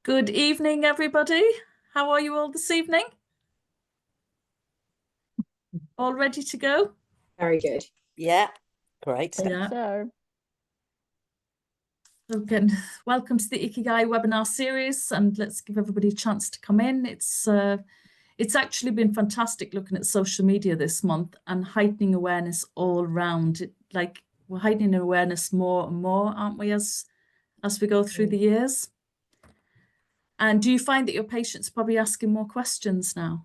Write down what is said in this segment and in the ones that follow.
Good evening, everybody. How are you all this evening? All ready to go? Very good. Yeah, great. Yeah. So, Okay. Welcome to the Ikigai webinar series, and let's give everybody a chance to come in. It's actually been fantastic looking at social media this month and heightening awareness all round. Like we're heightening awareness more and more, aren't we, as we go through the years? And do you find that your patients are probably asking more questions now?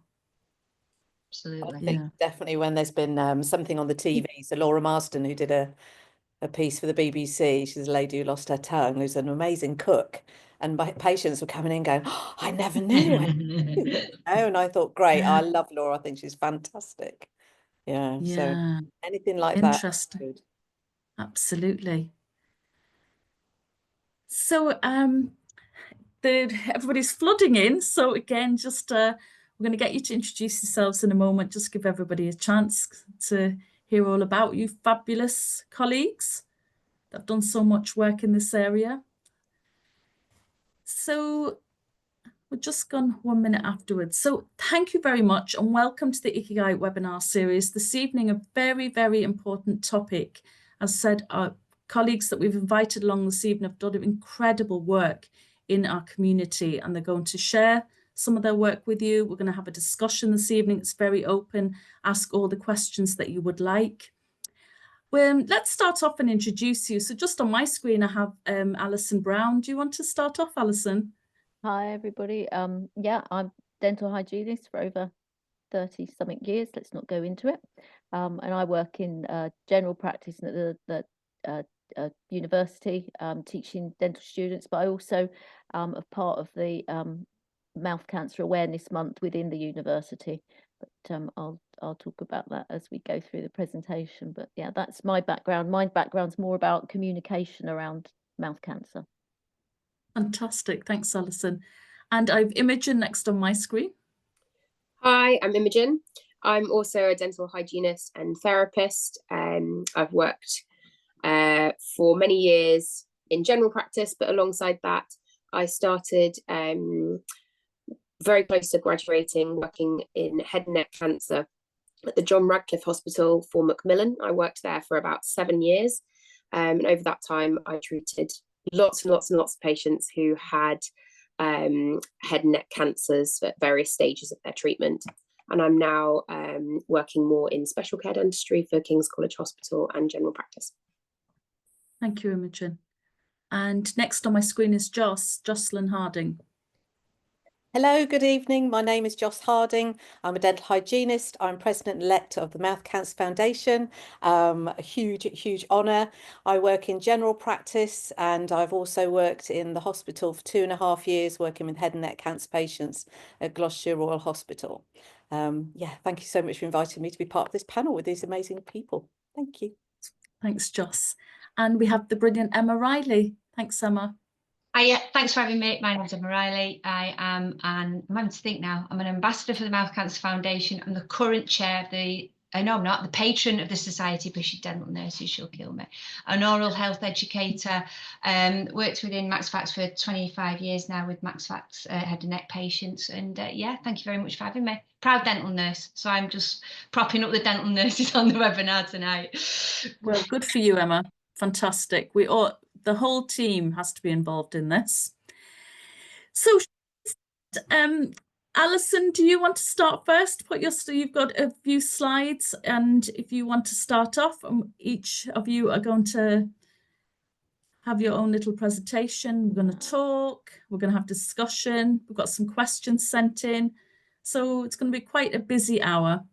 I absolutely. think definitely when there's been something on the TV. So Laura Marsden, who did a piece for the BBC, she's a lady who lost her tongue, who's an amazing cook. And my patients were coming in going, oh, I never knew. And I thought, great, I love Laura. I think she's fantastic. Yeah. So anything like that. Interesting. Good. Absolutely. So everybody's flooding in. So again, just we're going to get you to introduce yourselves in a moment. Just give everybody a chance to hear all about you fabulous colleagues that have done so much work in this area. So we're just gone 1 minute afterwards. So thank you very much and welcome to the Ikigai webinar series. This evening, a very, very important topic. As I said, our colleagues that we've invited along this evening have done incredible work in our community, and they're going to share some of their work with you. We're going to have a discussion this evening. It's very open. Ask all the questions that you would like. Let's start off and introduce you. So just on my screen, I have Alison Brown. Do you want to start off, Alison? Hi, everybody. Yeah, I'm dental hygienist for over 30 something years. Let's not go into it. And I work in general practice at the university, teaching dental students, but I also am part of the Mouth Cancer Awareness Month within the university. But I'll talk about that as we go through the presentation. But yeah, that's my background. My background's more about communication around mouth cancer. Fantastic. Thanks, Alison. And I've Imogen next on my screen. Hi, I'm Imogen. I'm also a dental hygienist and therapist. I've worked for many years in general practice, but alongside that, I started very close to graduating, working in head and neck cancer at the John Radcliffe Hospital for Macmillan. I worked there for about 7 years. And over that time, I treated lots and lots and lots of patients who had head and neck cancers at various stages of their treatment. And I'm now working more in special care dentistry for King's College Hospital and general practice. Thank you, Imogen. And next on my screen is Jocelyn Harding. Hello, good evening. My name is Joss Harding. I'm a dental hygienist. I'm president-elect of the Mouth Cancer Foundation. A huge honour. I work in general practice, and I've also worked in the hospital for 2.5 years, working with head and neck cancer patients at Gloucestershire Royal Hospital. Yeah, thank you so much for inviting me to be part of this panel with these amazing people. Thank you. Thanks, Joss. And we have the brilliant Emma Riley. Thanks, Emma. Thanks for having me. My name's Emma Riley. I'm having to think now. I'm an ambassador for the Mouth Cancer Foundation. I'm the current chair of the, no, I'm not, the patron of the Society of British Dental Nurses, she'll kill me. An oral health educator, worked within MaxFax for 25 years now with MaxFax head and neck patients. And yeah, thank you very much for having me. Proud dental nurse. So I'm just propping up the dental nurses on the webinar tonight. Well, good for you, Emma. Fantastic. The whole team has to be involved in this. So, Alison, do you want to start first? You've got a few slides, and if you want to start off, each of you are going to have your own little presentation. We're going to talk. We're going to have discussion. We've got some questions sent in. So it's going to be quite a busy hour.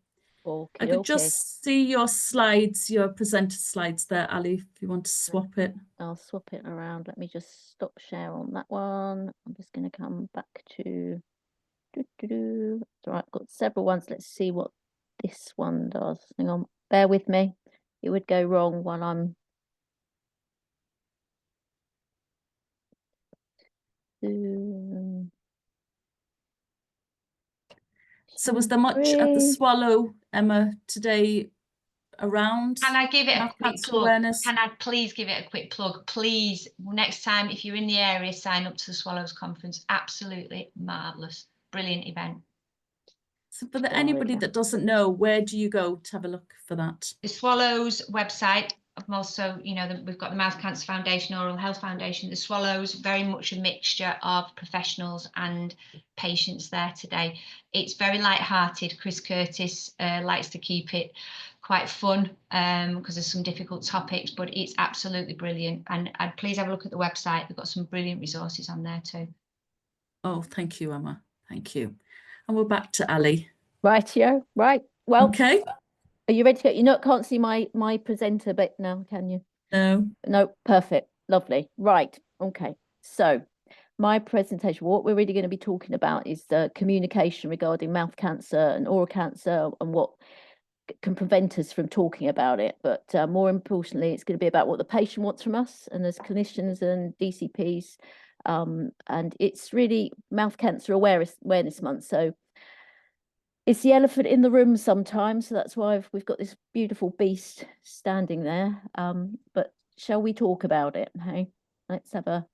I could just see your slides, your presenter slides there, Ali, if you want to swap it. I'll swap it around. Let me just stop share on that one. I'm just going to come back to... All right, I've got several ones. Let's see what this one does. Hang on, bear with me. It would go wrong while I'm... So was there much at the Swallow, Emma, today around Can I give it a mouth quick cancer plug? awareness? Can I please give it a quick plug? Please, next time, if you're in the area, sign up to the Swallows Conference. Absolutely marvellous. Brilliant event. So for anybody that doesn't know, where do you go to have a look for that? The Swallows website. I'm also, you know, we've got the Mouth Cancer Foundation, Oral Health Foundation. The Swallows, very much a mixture of professionals and patients there today. It's very light-hearted. Chris Curtis likes to keep it quite fun because there's some difficult topics, but it's absolutely brilliant. And please have a look at the website. We've got some brilliant resources on there too. Oh, thank you, Emma. Thank you. And we're back to Ali. Rightio, right. Well, okay. Are you ready to go? You can't see my presenter bit now, can you? No. No, perfect. Lovely. Right. Okay. So my presentation, what we're really going to be talking about is the communication regarding mouth cancer and oral cancer and what can prevent us from talking about it. But more importantly, it's going to be about what the patient wants from us and as clinicians and DCPs. And it's really Mouth Cancer Awareness Month. So it's the elephant in the room sometimes, so that's why we've got this beautiful beast standing there. But shall we talk about it? Hey, let's have a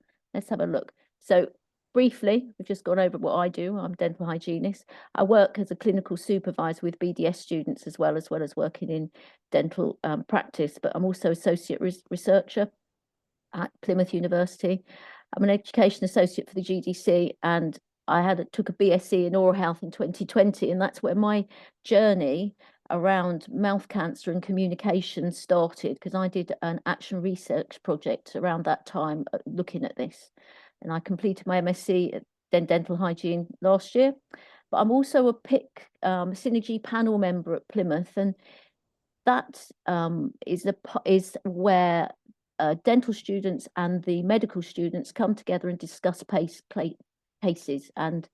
look. So briefly, we've just gone over what I do. I'm a dental hygienist. I work as a clinical supervisor with BDS students as well as working in dental practice. But I'm also associate researcher at Plymouth University. I'm an education associate for the GDC, and I took a BSc in oral health in 2020, and that's where my journey around mouth cancer and communication started, because I did an action research project around that time looking at this, and I completed my MSc in dental hygiene last year. But I'm also a PIC Synergy panel member at Plymouth, and that is where dental students and the medical students come together and discuss cases, and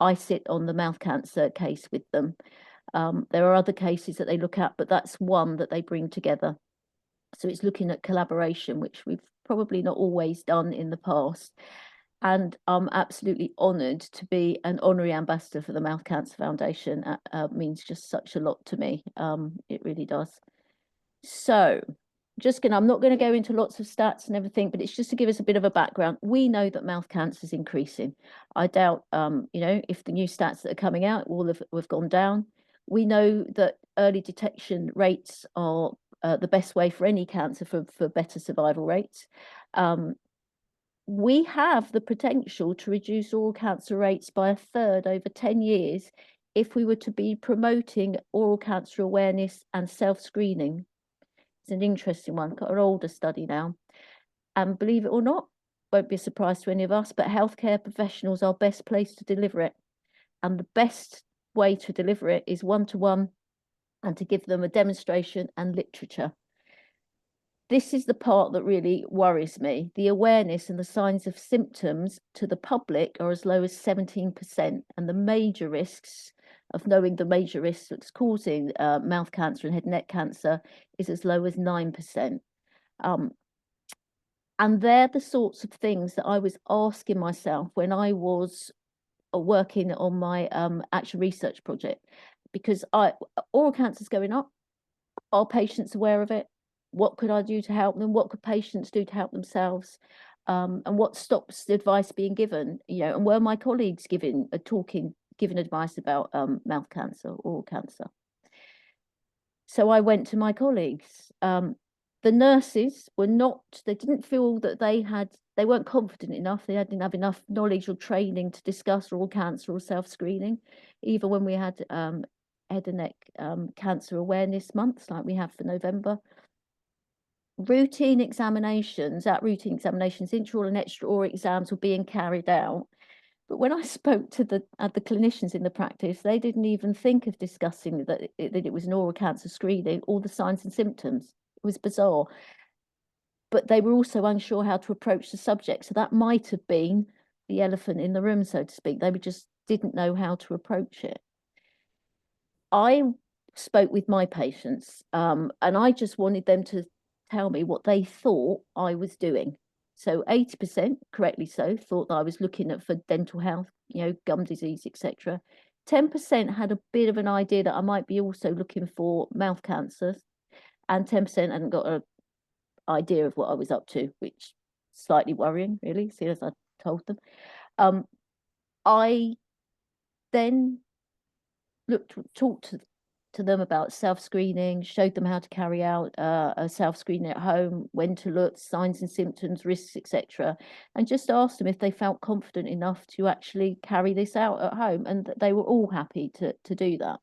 I sit on the mouth cancer case with them. There are other cases that they look at, but that's one that they bring together. So it's looking at collaboration, which we've probably not always done in the past. And I'm absolutely honoured to be an honorary ambassador for the Mouth Cancer Foundation. Means just such a lot to me. It really does. So I'm not going to go into lots of stats and everything, but it's just to give us a bit of a background. We know that mouth cancer is increasing. I doubt, if the new stats that are coming out will have gone down. We know that early detection rates are the best way for any cancer for better survival rates. We have the potential to reduce oral cancer rates by 1/3 over 10 years if we were to be promoting oral cancer awareness and self-screening. It's an interesting one, got an older study now. And believe it or not, won't be a surprise to any of us, but healthcare professionals are best placed to deliver it. And the best way to deliver it is one-to-one and to give them a demonstration and literature. This is the part that really worries me. The awareness and the signs of symptoms to the public are as low as 17%, and the major risks of knowing the major risks that's causing mouth cancer and head and neck cancer is as low as 9%. And they're the sorts of things that I was asking myself when I was working on my actual research project, because oral cancer is going up. Are patients aware of it? What could I do to help them? What could patients do to help themselves? And what stops the advice being given? And were my colleagues giving advice about mouth cancer, oral cancer? So I went to my colleagues. The nurses they didn't feel that they weren't confident enough. They didn't have enough knowledge or training to discuss oral cancer or self-screening, even when we had head and neck cancer awareness months like we have for November. Routine examinations, intraoral and extraoral exams were being carried out. But when I spoke to the clinicians in the practice, they didn't even think of discussing that it was an oral cancer screening, all the signs and symptoms. It was bizarre. But they were also unsure how to approach the subject. So that might have been the elephant in the room, so to speak. They just didn't know how to approach it. I spoke with my patients, and I just wanted them to tell me what they thought I was doing. So 80%, correctly so, thought that I was looking at for dental health, gum disease, etc. 10% had a bit of an idea that I might be also looking for mouth cancer. and 10% hadn't got an idea of what I was up to, which slightly worrying, really, seeing as I told them. I then talked to them about self-screening, showed them how to carry out a self-screening at home, when to look, signs and symptoms, risks, etc., and just asked them if they felt confident enough to actually carry this out at home, and they were all happy to do that.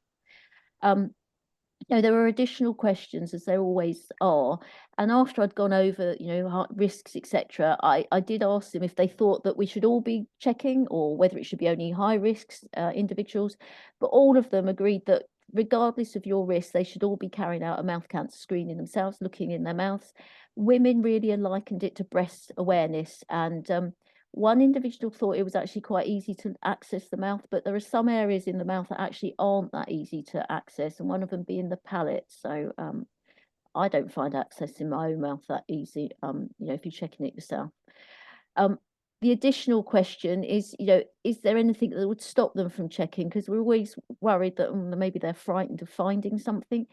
There were additional questions, as there always are, and after I'd gone over, risks, etc., I did ask them if they thought that we should all be checking, or whether it should be only high risks individuals. But all of them agreed that regardless of your risk, they should all be carrying out a mouth cancer screening themselves, looking in their mouths. Women really likened it to breast awareness, and one individual thought it was actually quite easy to access the mouth, but there are some areas in the mouth that actually aren't that easy to access, and one of them being the palate. So I don't find accessing my own mouth that easy, if you're checking it yourself. The additional question is, is there anything that would stop them from checking? Because we're always worried that maybe they're frightened of finding something.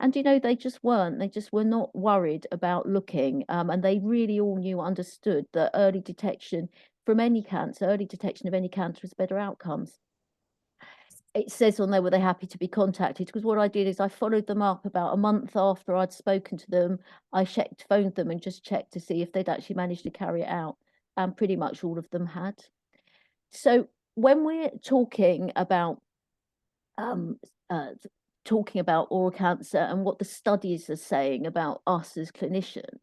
And, they just weren't. They just were not worried about looking. And they really all understood that early detection of any cancer has better outcomes. It says on there, were they happy to be contacted? Because what I did is I followed them up about a month after I'd spoken to them. I phoned them and just checked to see if they'd actually managed to carry it out. And pretty much all of them had. So when we're talking about oral cancer and what the studies are saying about us as clinicians,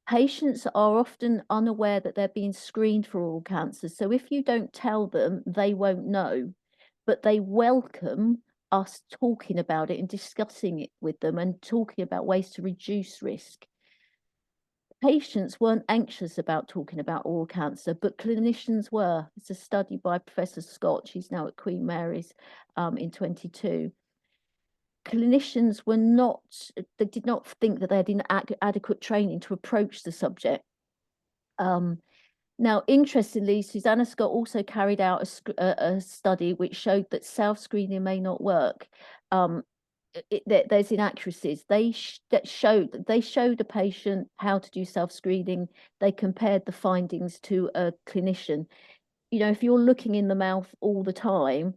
patients are often unaware that they're being screened for oral cancer. So if you don't tell them, they won't know, but they welcome us talking about it and discussing it with them and talking about ways to reduce risk. Patients weren't anxious about talking about oral cancer, but clinicians were. It's a study by Professor Scott. She's now at Queen Mary's in 22. Clinicians were not, they did not think that they had adequate training to approach the subject. Now, interestingly, Susanna Scott also carried out a study which showed that self-screening may not work. There's inaccuracies. They showed a patient how to do self-screening. They compared the findings to a clinician. If you're looking in the mouth all the time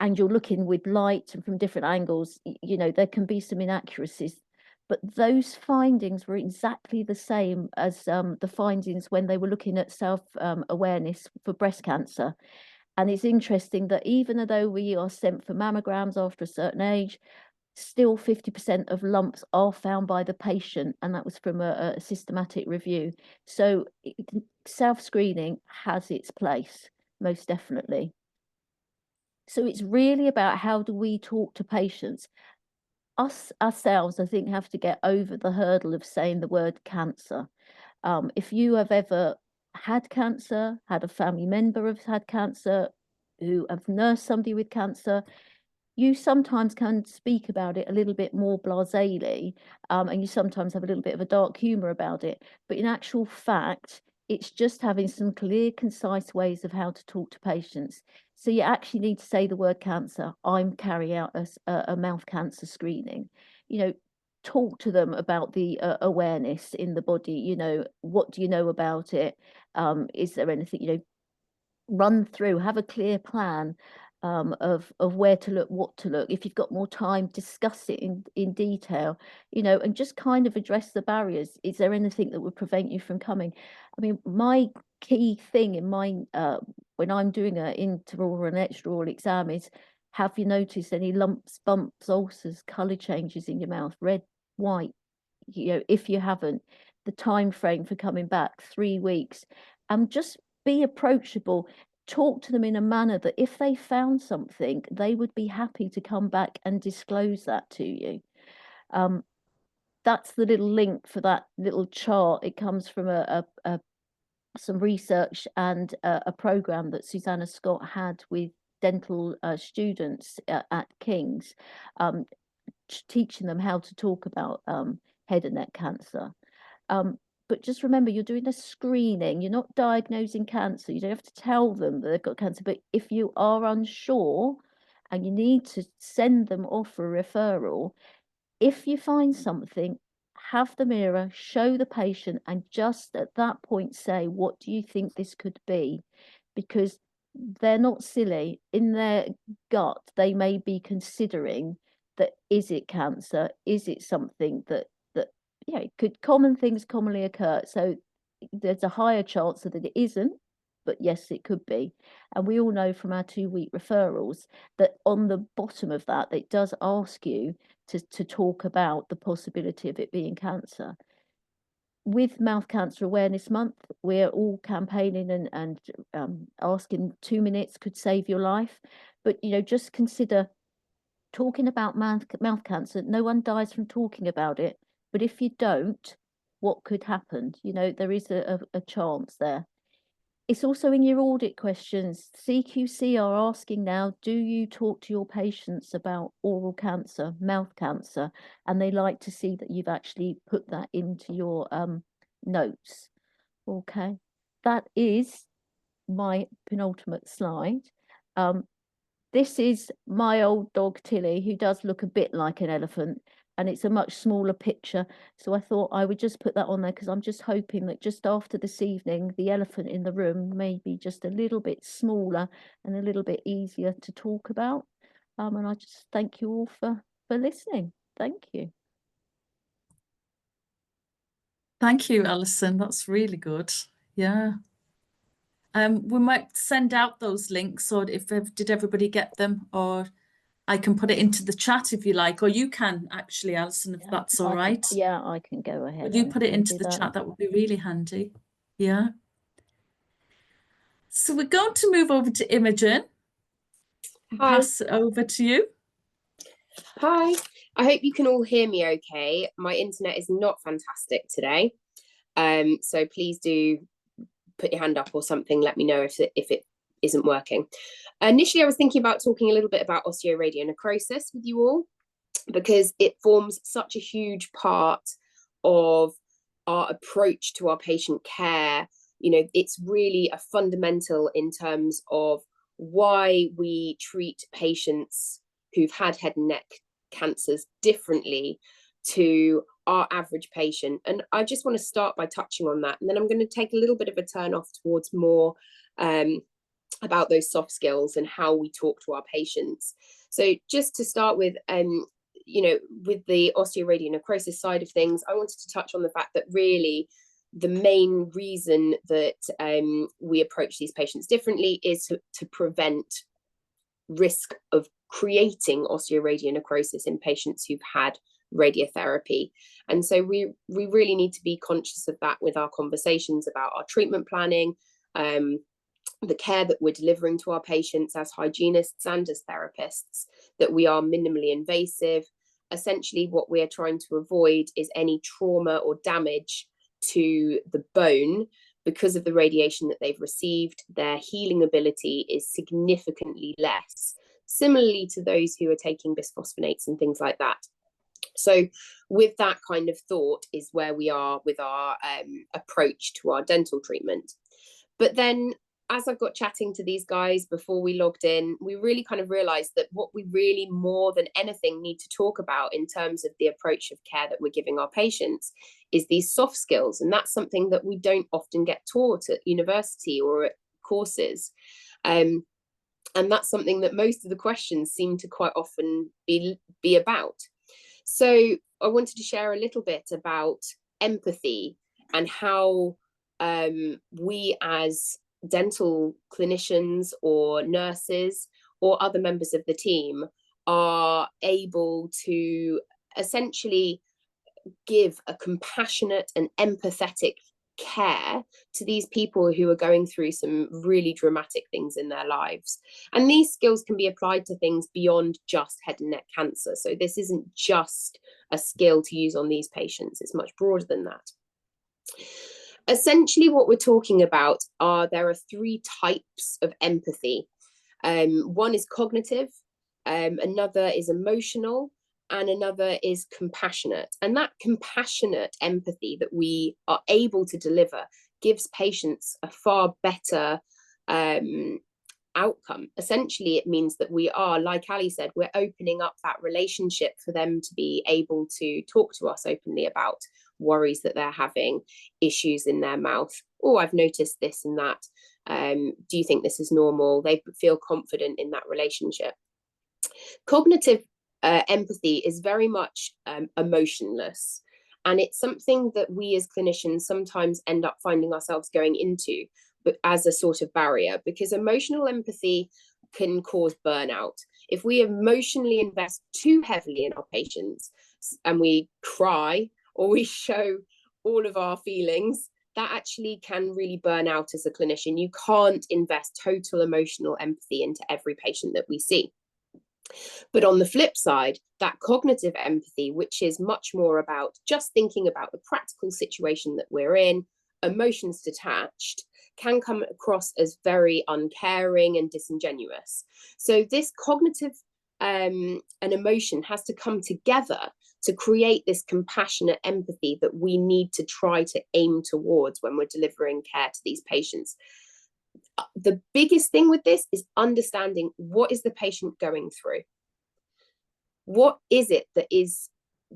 and you're looking with light and from different angles, there can be some inaccuracies. But those findings were exactly the same as the findings when they were looking at self-awareness for breast cancer. And it's interesting that even though we are sent for mammograms after a certain age, still 50% of lumps are found by the patient, and that was from a systematic review. So self-screening has its place, most definitely. So it's really about how do we talk to patients. Us ourselves, I think, have to get over the hurdle of saying the word cancer. If you have ever had cancer, had a family member who's had cancer, who have nursed somebody with cancer, you sometimes can speak about it a little bit more blasely, and you sometimes have a little bit of a dark humor about it. But in actual fact, it's just having some clear, concise ways of how to talk to patients. So you actually need to say the word cancer. I'm carrying out a mouth cancer screening. Talk to them about the awareness in the body. What do you know about it? Is there anything, run through, have a clear plan of where to look, what to look. If you've got more time, discuss it in detail, and just kind of address the barriers. Is there anything that would prevent you from coming? I mean, my key thing in mine when I'm doing an intraoral or an extraoral exam is, have you noticed any lumps, bumps, ulcers, color changes in your mouth, red, white? If you haven't, the time frame for coming back, 3 weeks, and just be approachable. Talk to them in a manner that if they found something, they would be happy to come back and disclose that to you. That's the little link for that little chart. It comes from some research and a program that Susanna Scott had with dental students at King's, teaching them how to talk about head and neck cancer. But just remember, you're doing a screening. You're not diagnosing cancer. You don't have to tell them that they've got cancer. But if you are unsure and you need to send them off for a referral, If you find something, have the mirror, show the patient, and just at that point say, what do you think this could be? Because they're not silly. In their gut, they may be considering that, is it cancer? Is it something that common things commonly occur? So there's a higher chance that it isn't, but yes, it could be. And we all know from our 2-week referrals that on the bottom of that, it does ask you to talk about the possibility of it being cancer. With Mouth Cancer Awareness Month, we're all campaigning and asking 2 minutes could save your life. But, just consider talking about mouth cancer. No one dies from talking about it. But if you don't, what could happen? There is a chance there. It's also in your audit questions. CQC are asking now, do you talk to your patients about oral cancer, mouth cancer? And they like to see that you've actually put that into your notes. Okay, that is my penultimate slide. This is my old dog Tilly, who does look a bit like an elephant, and it's a much smaller picture. So I thought I would just put that on there because I'm just hoping that just after this evening, the elephant in the room may be just a little bit smaller and a little bit easier to talk about. And I just thank you all for listening. Thank you. Thank you, Alison. That's really good. Yeah. We might send out those links, or did everybody get them? Or I can put it into the chat if you like, or you can actually, Alison, if that's all right. Yeah, I can go ahead. Will you put it into the chat? That would be really handy. Yeah. So we're going to move over to Imogen. Hi. Pass it over to you. Hi. I hope you can all hear me okay. My internet is not fantastic today. So please do put your hand up or something. Let me know if it isn't working. Initially, I was thinking about talking a little bit about osteoradionecrosis with you all, because it forms such a huge part of our approach to our patient care. It's really a fundamental in terms of why we treat patients who've had head and neck cancers differently to our average patient. And I just want to start by touching on that. And then I'm going to take a little bit of a turn off towards more about those soft skills and how we talk to our patients. So just to start with, with the osteoradionecrosis side of things, I wanted to touch on the fact that really the main reason that we approach these patients differently is to prevent risk of creating osteoradionecrosis in patients who've had radiotherapy. And so we really need to be conscious of that with our conversations about our treatment planning, the care that we're delivering to our patients as hygienists and as therapists, that we are minimally invasive. Essentially, what we're trying to avoid is any trauma or damage to the bone because of the radiation that they've received. Their healing ability is significantly less, similarly to those who are taking bisphosphonates and things like that. So with that kind of thought is where we are with our approach to our dental treatment. But then as I've got chatting to these guys before we logged in, we really kind of realized that what we really more than anything need to talk about in terms of the approach of care that we're giving our patients is these soft skills. And that's something that we don't often get taught at university or at courses. And that's something that most of the questions seem to quite often be about. So I wanted to share a little bit about empathy and how we as dental clinicians or nurses or other members of the team are able to essentially give a compassionate and empathetic care to these people who are going through some really dramatic things in their lives. And these skills can be applied to things beyond just head and neck cancer. So this isn't just a skill to use on these patients, it's much broader than that. Essentially, what we're talking about there are 3 types of empathy. One is cognitive, another is emotional, and another is compassionate. And that compassionate empathy that we are able to deliver gives patients a far better outcome. Essentially, it means that we are, like Ali said, we're opening up that relationship for them to be able to talk to us openly about worries that they're having, issues in their mouth. Oh, I've noticed this and that. Do you think this is normal? They feel confident in that relationship. Cognitive empathy is very much emotionless. And it's something that we as clinicians sometimes end up finding ourselves going into, but as a sort of barrier, because emotional empathy can cause burnout. If we emotionally invest too heavily in our patients and we cry or we show all of our feelings, that actually can really burn out as a clinician. You can't invest total emotional empathy into every patient that we see. But on the flip side, that cognitive empathy, which is much more about just thinking about the practical situation that we're in, emotions detached, can come across as very uncaring and disingenuous. So this cognitive and emotion has to come together to create this compassionate empathy that we need to try to aim towards when we're delivering care to these patients. The biggest thing with this is understanding what is the patient going through. What is it that is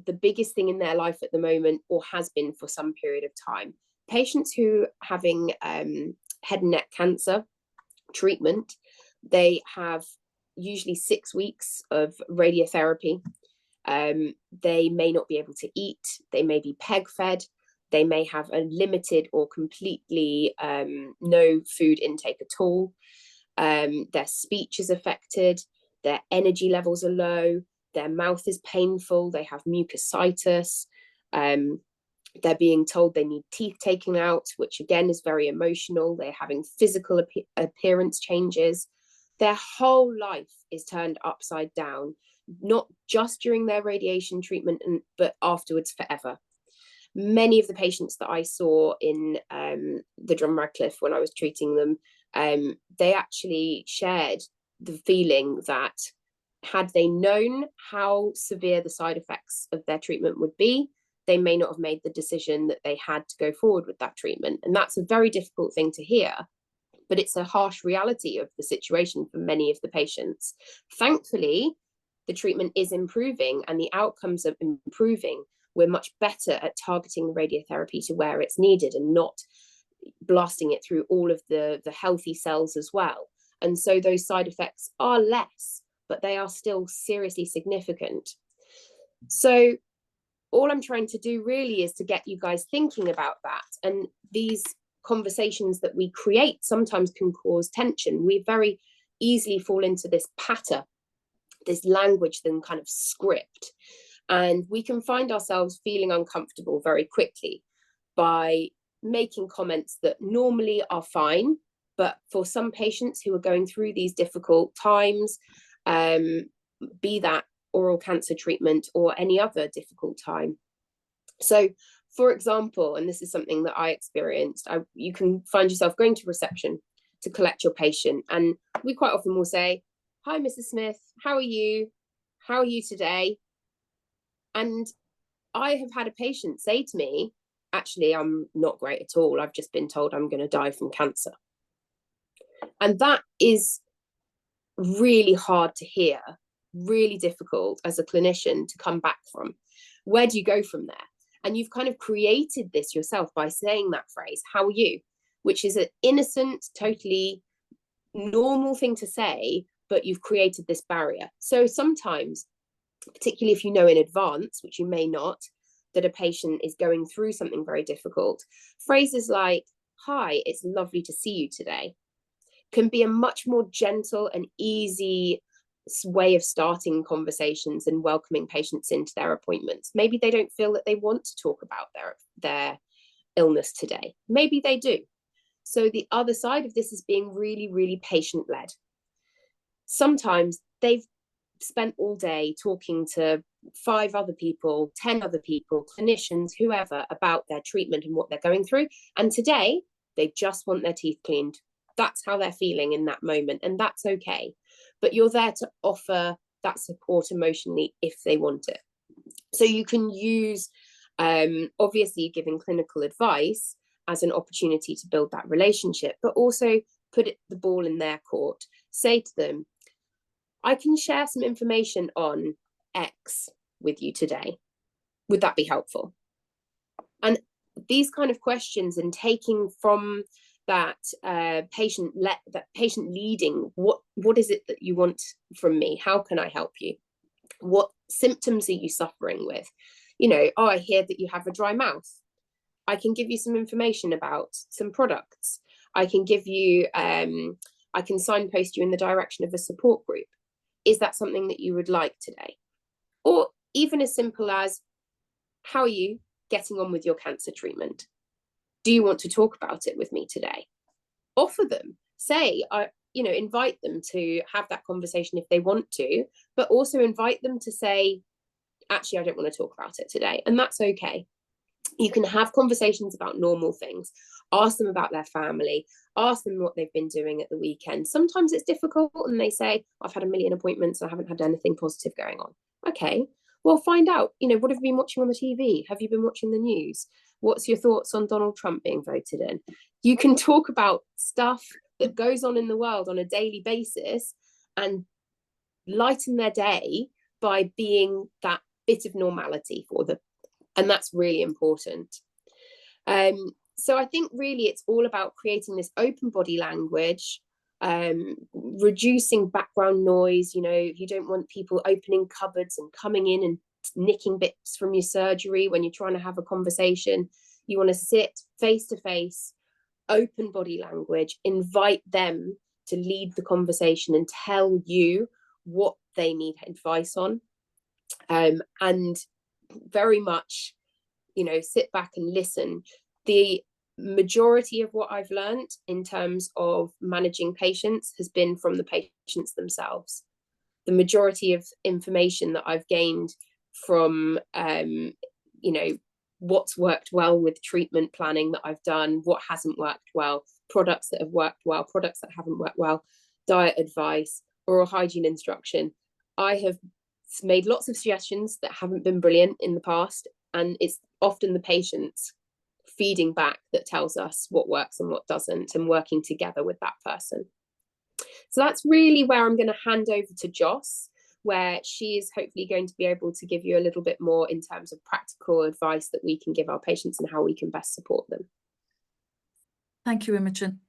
the biggest thing in their life at the moment, or has been for some period of time? Patients who are having head and neck cancer treatment, they have usually 6 weeks of radiotherapy. They may not be able to eat. They may be peg fed. They may have a limited or completely no food intake at all. Their speech is affected. Their energy levels are low. Their mouth is painful. They have mucositis. They're being told they need teeth taken out, which again is very emotional. They're having physical appearance changes. Their whole life is turned upside down, not just during their radiation treatment, but afterwards forever. Many of the patients that I saw in the John Radcliffe when I was treating them, they actually shared the feeling that had they known how severe the side effects of their treatment would be, they may not have made the decision that they had to go forward with that treatment. And that's a very difficult thing to hear, but it's a harsh reality of the situation for many of the patients. Thankfully, the treatment is improving and the outcomes are improving. We're much better at targeting radiotherapy to where it's needed and not blasting it through all of the healthy cells as well. And so those side effects are less, but they are still seriously significant. So all I'm trying to do really is to get you guys thinking about that. And these conversations that we create sometimes can cause tension. We very easily fall into this patter, this language, then kind of script. And we can find ourselves feeling uncomfortable very quickly by making comments that normally are fine, but for some patients who are going through these difficult times, be that oral cancer treatment or any other difficult time. So, for example, and this is something that I experienced, you can find yourself going to reception to collect your patient, and we quite often will say, "Hi, Mrs. Smith, how are you? How are you today?" And I have had a patient say to me, "Actually, I'm not great at all. I've just been told I'm going to die from cancer." And that is really hard to hear, really difficult as a clinician to come back from. Where do you go from there? And you've kind of created this yourself by saying that phrase, "How are you?" which is an innocent, totally normal thing to say, but you've created this barrier. So sometimes, particularly if you know in advance, which you may not, that a patient is going through something very difficult, phrases like, "Hi, it's lovely to see you today," can be a much more gentle and easy way of starting conversations and welcoming patients into their appointments. Maybe they don't feel that they want to talk about their illness today. Maybe they do. So the other side of this is being really, really patient-led. Sometimes they've spent all day talking to 5 other people, 10 other people, clinicians, whoever, about their treatment and what they're going through. And today, they just want their teeth cleaned. That's how they're feeling in that moment, and that's okay. But you're there to offer that support emotionally if they want it. So you can use, obviously, giving clinical advice as an opportunity to build that relationship, but also the ball in their court. Say to them, I can share some information on X with you today. Would that be helpful? And these kind of questions, and taking from that patient leading, what is it that you want from me? How can I help you? What symptoms are you suffering with? You know, oh, I hear that you have a dry mouth. I can give you some information about some products. I can give you, I can signpost you in the direction of a support group. Is that something that you would like today? Or even as simple as, how are you getting on with your cancer treatment? Do you want to talk about it with me today? Offer them, say, you know, invite them to have that conversation if they want to, but also invite them to say, actually, I don't want to talk about it today. And that's okay. You can have conversations about normal things. Ask them about their family. Ask them what they've been doing at the weekend. Sometimes it's difficult and they say, I've had a million appointments and I haven't had anything positive going on. Okay, well, find out, you know, what have you been watching on the TV? Have you been watching the news? What's your thoughts on Donald Trump being voted in? You can talk about stuff that goes on in the world on a daily basis and lighten their day by being that bit of normality for them. And that's really important. So I think really it's all about creating this open body language, reducing background noise. You know, you don't want people opening cupboards and coming in and nicking bits from your surgery when you're trying to have a conversation. You want to sit face to face, open body language, invite them to lead the conversation and tell you what they need advice on. And very much, you know, sit back and listen. The majority of what I've learned in terms of managing patients has been from the patients themselves. The majority of information that I've gained from, you know, what's worked well with treatment planning that I've done, what hasn't worked well, products that have worked well, products that haven't worked well, diet advice, oral hygiene instruction. I have made lots of suggestions that haven't been brilliant in the past, and it's often the patients feeding back that tells us what works and what doesn't, and working together with that person. So that's really where I'm going to hand over to Joss, where she is hopefully going to be able to give you a little bit more in terms of practical advice that we can give our patients and how we can best support them. Thank you, Imogen.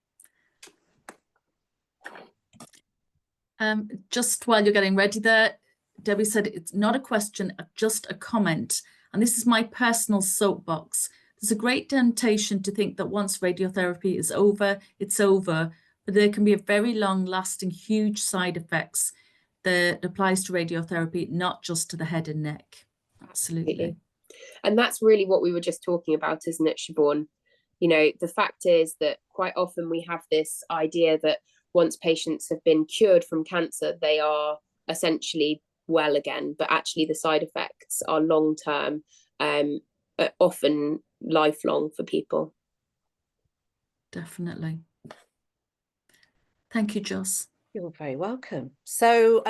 Just while you're getting ready there, Debbie said it's not a question, just a comment. And this is my personal soapbox. There's a great temptation to think that once radiotherapy is over, it's over, but there can be a very long lasting, huge side effects that applies to radiotherapy, not just to the head and neck. Absolutely. And that's really what we were just talking about, isn't it, Siobhan? You know, the fact is that quite often we have this idea that once patients have been cured from cancer, they are essentially well again, but actually the side effects are long-term, often lifelong for people. Definitely. Thank you, Joss. You're very welcome. So,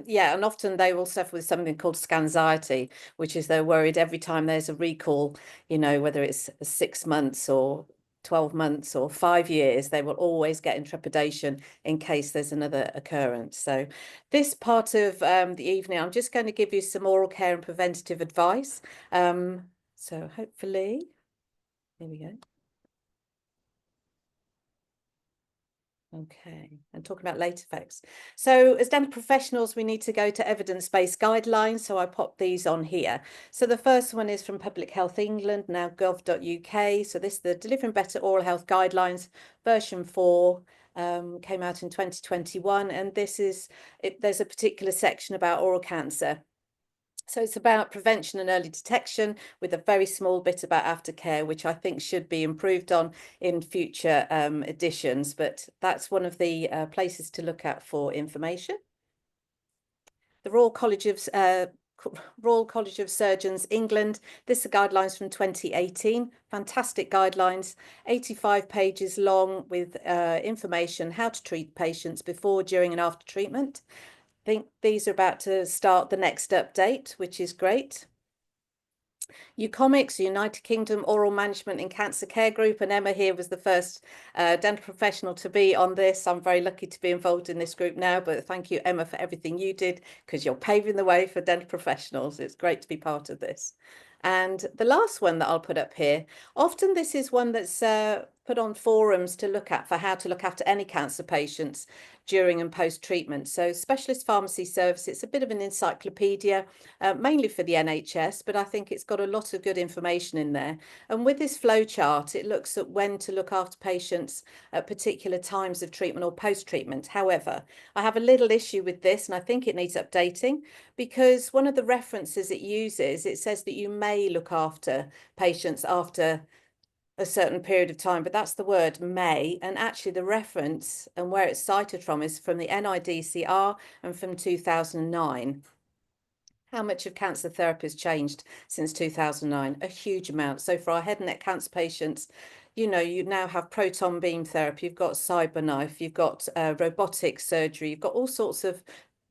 yeah, and often they will suffer with something called scanxiety, which is they're worried every time there's a recall, you know, whether it's 6 months or 12 months or 5 years, they will always get in trepidation in case there's another occurrence. So this part of the evening, I'm just going to give you some oral care and preventative advice. So hopefully, here we go. Okay, and talking about late effects. So as dental professionals, we need to go to evidence-based guidelines. So I popped these on here. So the first one is from Public Health England, now gov.uk. So this is the Delivering Better Oral Health Guidelines, version 4, came out in 2021. And this is, there's a particular section about oral cancer. So it's about prevention and early detection with a very small bit about aftercare, which I think should be improved on in future editions. But that's one of the places to look at for information. The Royal College of Surgeons, England. This is guidelines from 2018. Fantastic guidelines, 85 pages long with information how to treat patients before, during and after treatment. I think these are about to start the next update, which is great. UCOMICS, United Kingdom Oral Management in Cancer Care Group, and Emma here was the first dental professional to be on this. I'm very lucky to be involved in this group now, but thank you, Emma, for everything you did, because you're paving the way for dental professionals. It's great to be part of this. And the last one that I'll put up here, often this is one that's put on forums to look at for how to look after any cancer patients during and post-treatment. So specialist pharmacy service, it's a bit of an encyclopedia, mainly for the NHS, but I think it's got a lot of good information in there. And with this flow chart, it looks at when to look after patients at particular times of treatment or post-treatment. However, I have a little issue with this, and I think it needs updating, because one of the references it uses, it says that you may look after patients after a certain period of time, but that's the word may, and actually the reference and where it's cited from is from the NIDCR and from 2009. How much have cancer therapies changed since 2009? A huge amount. So for our head and neck cancer patients, you know, you now have proton beam therapy, you've got CyberKnife, you've got robotic surgery, you've got all sorts of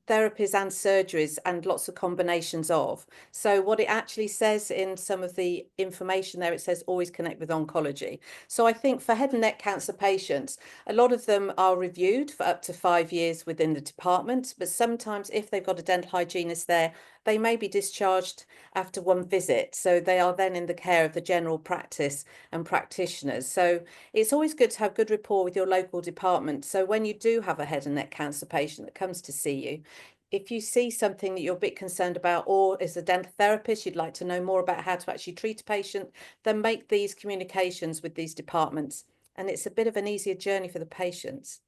therapies and surgeries and lots of combinations of. So what it actually says in some of the information there, it says always connect with oncology. So I think for head and neck cancer patients, a lot of them are reviewed for up to 5 years within the department, but sometimes if they've got a dental hygienist there, they may be discharged after one visit. So they are then in the care of the general practice and practitioners. So it's always good to have good rapport with your local department. So when you do have a head and neck cancer patient that comes to see you, if you see something that you're a bit concerned about, or as a dental therapist, you'd like to know more about how to actually treat a patient, then make these communications with these departments. And it's a bit of an easier journey for the patients.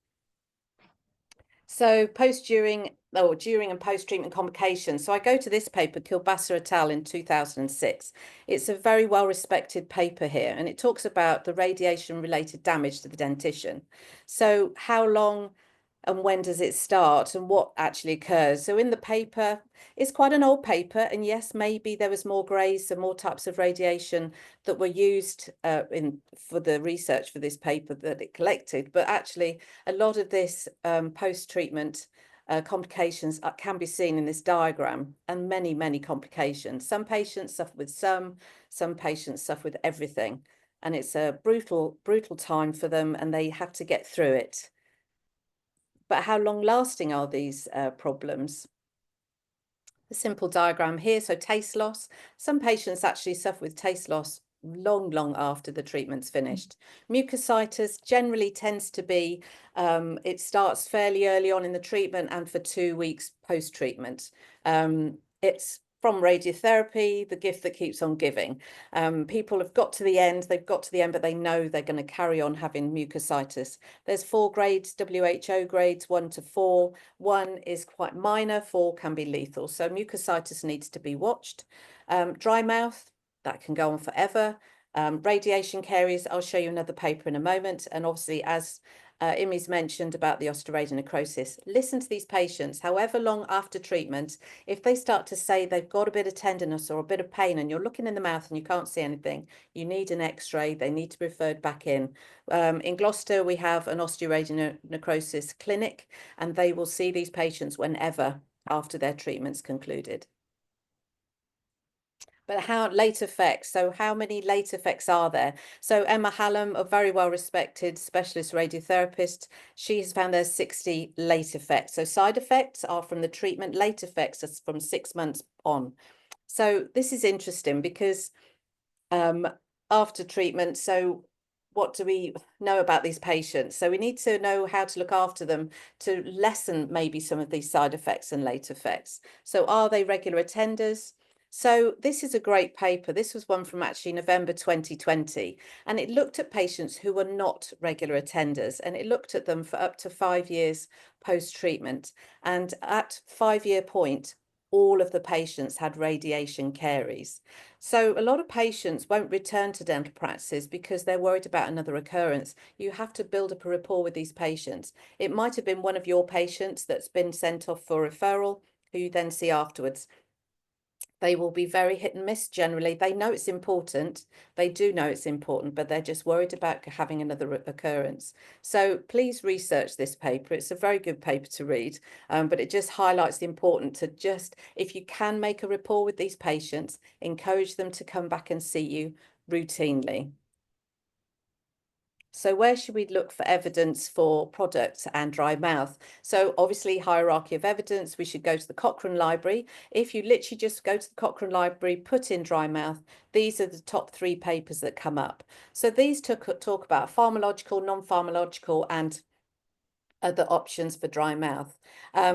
So during and post-treatment complications. So I go to this paper, Kilbasa et al. In 2006. It's a very well-respected paper here, and it talks about the radiation-related damage to the dentition. So how long and when does it start and what actually occurs? So in the paper, it's quite an old paper, and yes, maybe there was more grays and more types of radiation that were used for the research for this paper that it collected, but actually a lot of this post-treatment complications can be seen in this diagram, and many complications. Some patients suffer with some patients suffer with everything, and it's a brutal time for them, and they have to get through it. But how long lasting are these problems? A simple diagram here. So taste loss. Some patients actually suffer with taste loss long after the treatment's finished. Mucositis generally tends to be, it starts fairly early on in the treatment and for 2 weeks post-treatment. It's from radiotherapy, the gift that keeps on giving. People have got to the end, but they know they're going to carry on having mucositis. There's 4 grades, WHO grades, 1 to 4. 1 is quite minor, 4 can be lethal. So mucositis needs to be watched. Dry mouth, that can go on forever. Radiation caries, I'll show you another paper in a moment. And obviously, as Imi's mentioned about the osteoradionecrosis necrosis, listen to these patients, however long after treatment, if they start to say they've got a bit of tenderness or a bit of pain and you're looking in the mouth and you can't see anything, you need an x-ray, they need to be referred back in. In Gloucester, we have an osteoradionecrosis necrosis clinic, and they will see these patients whenever after their treatment's concluded. But how late effects? So how many late effects are there? So Emma Hallam, a very well-respected specialist radiotherapist, she has found there's 60 late effects. So side effects are from the treatment, late effects are from 6 months on. So this is interesting because after treatment, so what do we know about these patients? So we need to know how to look after them to lessen maybe some of these side effects and late effects. So are they regular attenders? So this is a great paper. This was one from actually November 2020, and it looked at patients who were not regular attenders, and it looked at them for up to 5 years post-treatment. And at 5-year point, all of the patients had radiation caries. So a lot of patients won't return to dental practices because they're worried about another occurrence. You have to build up a rapport with these patients. It might have been one of your patients that's been sent off for referral, who you then see afterwards. They will be very hit and miss generally. They know it's important. They do know it's important, but they're just worried about having another occurrence. So please research this paper. It's a very good paper to read, but it just highlights the importance to just, if you can make a rapport with these patients, encourage them to come back and see you routinely. So where should we look for evidence for products and dry mouth? So obviously hierarchy of evidence, we should go to the Cochrane Library. If you literally just go to the Cochrane Library, put in dry mouth, these are the top 3 papers that come up. So these talk about pharmacological, non-pharmacological and other options for dry mouth.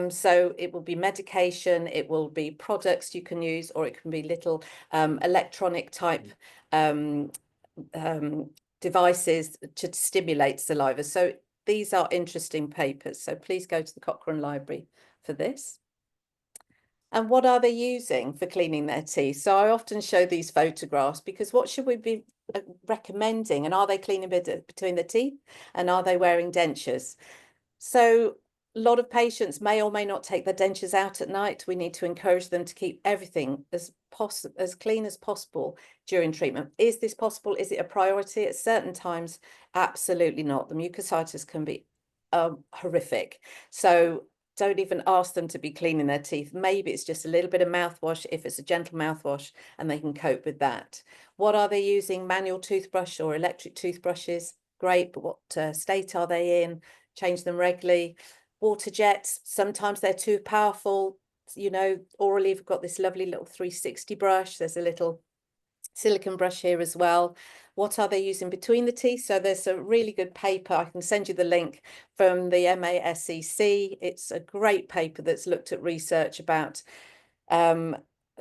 So it will be medication, it will be products you can use, or it can be little electronic type devices to stimulate saliva. So these are interesting papers. So please go to the Cochrane Library for this. And what are they using for cleaning their teeth? So I often show these photographs because what should we be recommending? And are they cleaning between the teeth? And are they wearing dentures? So a lot of patients may or may not take their dentures out at night. We need to encourage them to keep everything as clean as possible during treatment. Is this possible? Is it a priority at certain times? Absolutely not. The mucositis can be horrific. So don't even ask them to be cleaning their teeth. Maybe it's just a little bit of mouthwash if it's a gentle mouthwash and they can cope with that. What are they using? Manual toothbrush or electric toothbrushes? Great, but what state are they in? Change them regularly. Water jets, sometimes they're too powerful. You know, orally, we've got this lovely little 360 brush. There's a little silicone brush here as well. What are they using between the teeth? So there's a really good paper. I can send you the link from the MASCC. It's a great paper that's looked at research about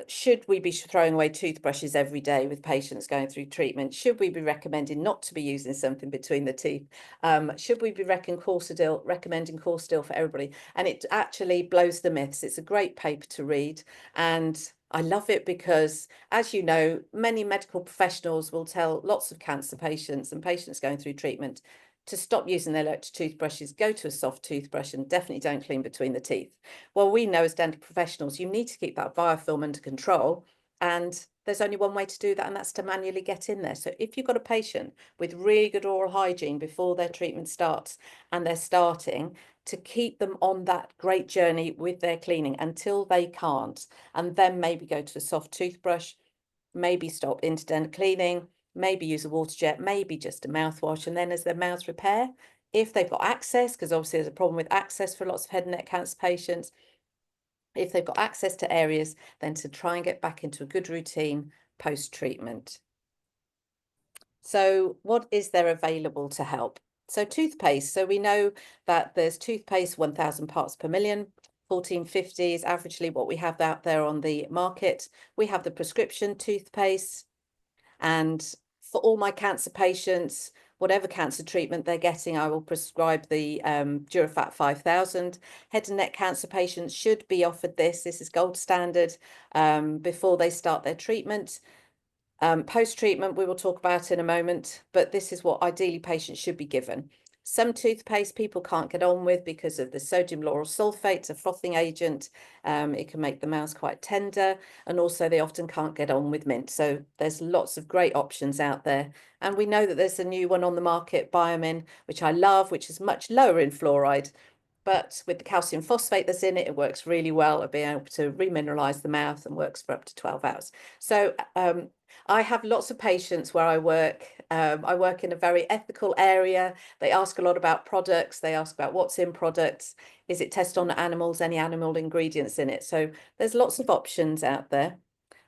should we be throwing away toothbrushes every day with patients going through treatment? Should we be recommending not to be using something between the teeth? Should we be recommending Corsadil for everybody? And it actually blows the myths. It's a great paper to read. And I love it because, as you know, many medical professionals will tell lots of cancer patients and patients going through treatment to stop using their electric toothbrushes, go to a soft toothbrush and definitely don't clean between the teeth. Well, we know as dental professionals, you need to keep that biofilm under control. And there's only one way to do that, and that's to manually get in there. So if you've got a patient with really good oral hygiene before their treatment starts and they're starting, to keep them on that great journey with their cleaning until they can't, and then maybe go to a soft toothbrush, maybe stop interdental cleaning, maybe use a water jet, maybe just a mouthwash. And then as their mouths repair, if they've got access, because obviously there's a problem with access for lots of head and neck cancer patients, if they've got access to areas, then to try and get back into a good routine post-treatment. So what is there available to help? So toothpaste. So we know that there's toothpaste 1,000 parts per million. 1450 is averagely what we have out there on the market. We have the prescription toothpaste. And for all my cancer patients, whatever cancer treatment they're getting, I will prescribe the Durafat 5000. Head and neck cancer patients should be offered this. This is gold standard before they start their treatment. Post-treatment, we will talk about in a moment, but this is what ideally patients should be given. Some toothpaste people can't get on with because of the sodium lauryl sulfate, it's a frothing agent. It can make the mouth quite tender, and also they often can't get on with mint. So there's lots of great options out there. And we know that there's a new one on the market, Biomin, which I love, which is much lower in fluoride. But with the calcium phosphate that's in it, it works really well at being able to remineralize the mouth and works for up to 12 hours. So I have lots of patients where I work. I work in a very ethical area. They ask a lot about products. They ask about what's in products. Is it tested on animals, any animal ingredients in it? So there's lots of options out there.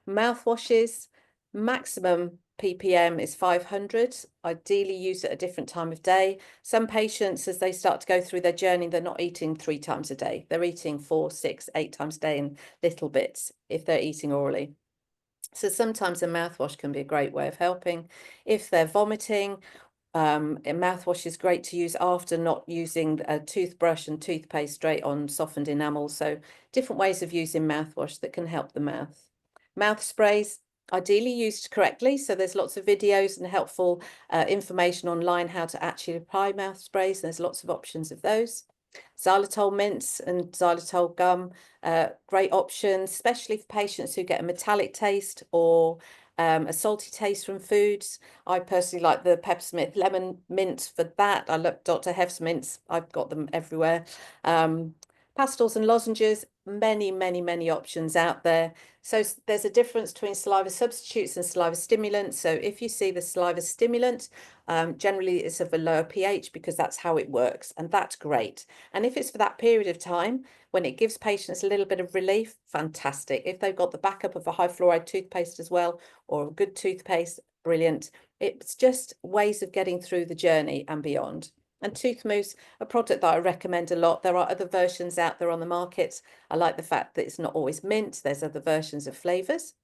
Mouthwashes, maximum ppm is 500. Ideally use at a different time of day. Some patients, as they start to go through their journey, they're not eating 3 times a day. They're eating 4, 6, 8 times a day in little bits if they're eating orally. So sometimes a mouthwash can be a great way of helping. If they're vomiting, a mouthwash is great to use after not using a toothbrush and toothpaste straight on softened enamel. So different ways of using mouthwash that can help the mouth. Mouth sprays, ideally used correctly. So there's lots of videos and helpful information online how to actually apply mouth sprays. There's lots of options of those. Xylitol mints and xylitol gum, great options, especially for patients who get a metallic taste or a salty taste from foods. I personally like the peppermint lemon mint for that. I love Dr. Hef's mints. I've got them everywhere. Pastels and lozenges, many options out there. So there's a difference between saliva substitutes and saliva stimulants. So if you see the saliva stimulant, generally it's of a lower pH because that's how it works, and that's great. And if it's for that period of time, when it gives patients a little bit of relief, fantastic. If they've got the backup of a high fluoride toothpaste as well, or a good toothpaste, brilliant. It's just ways of getting through the journey and beyond. And tooth mousse, a product that I recommend a lot. There are other versions out there on the market. I like the fact that it's not always mint. There's other versions of flavors.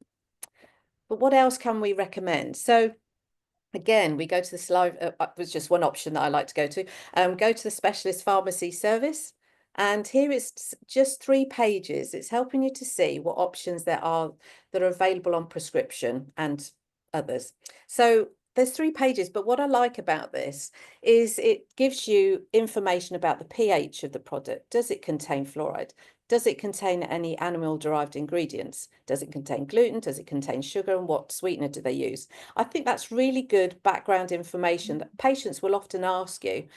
But what else can we recommend? So again, we go to the saliva, was just one option that I like to go to. Go to the specialist pharmacy service. And here it's just 3 pages. It's helping you to see what options there are that are available on prescription and others. So there's 3 pages, but what I like about this is it gives you information about the pH of the product. Does it contain fluoride? Does it contain any animal-derived ingredients? Does it contain gluten? Does it contain sugar? And what sweetener do they use? I think that's really good background information that patients will often ask you.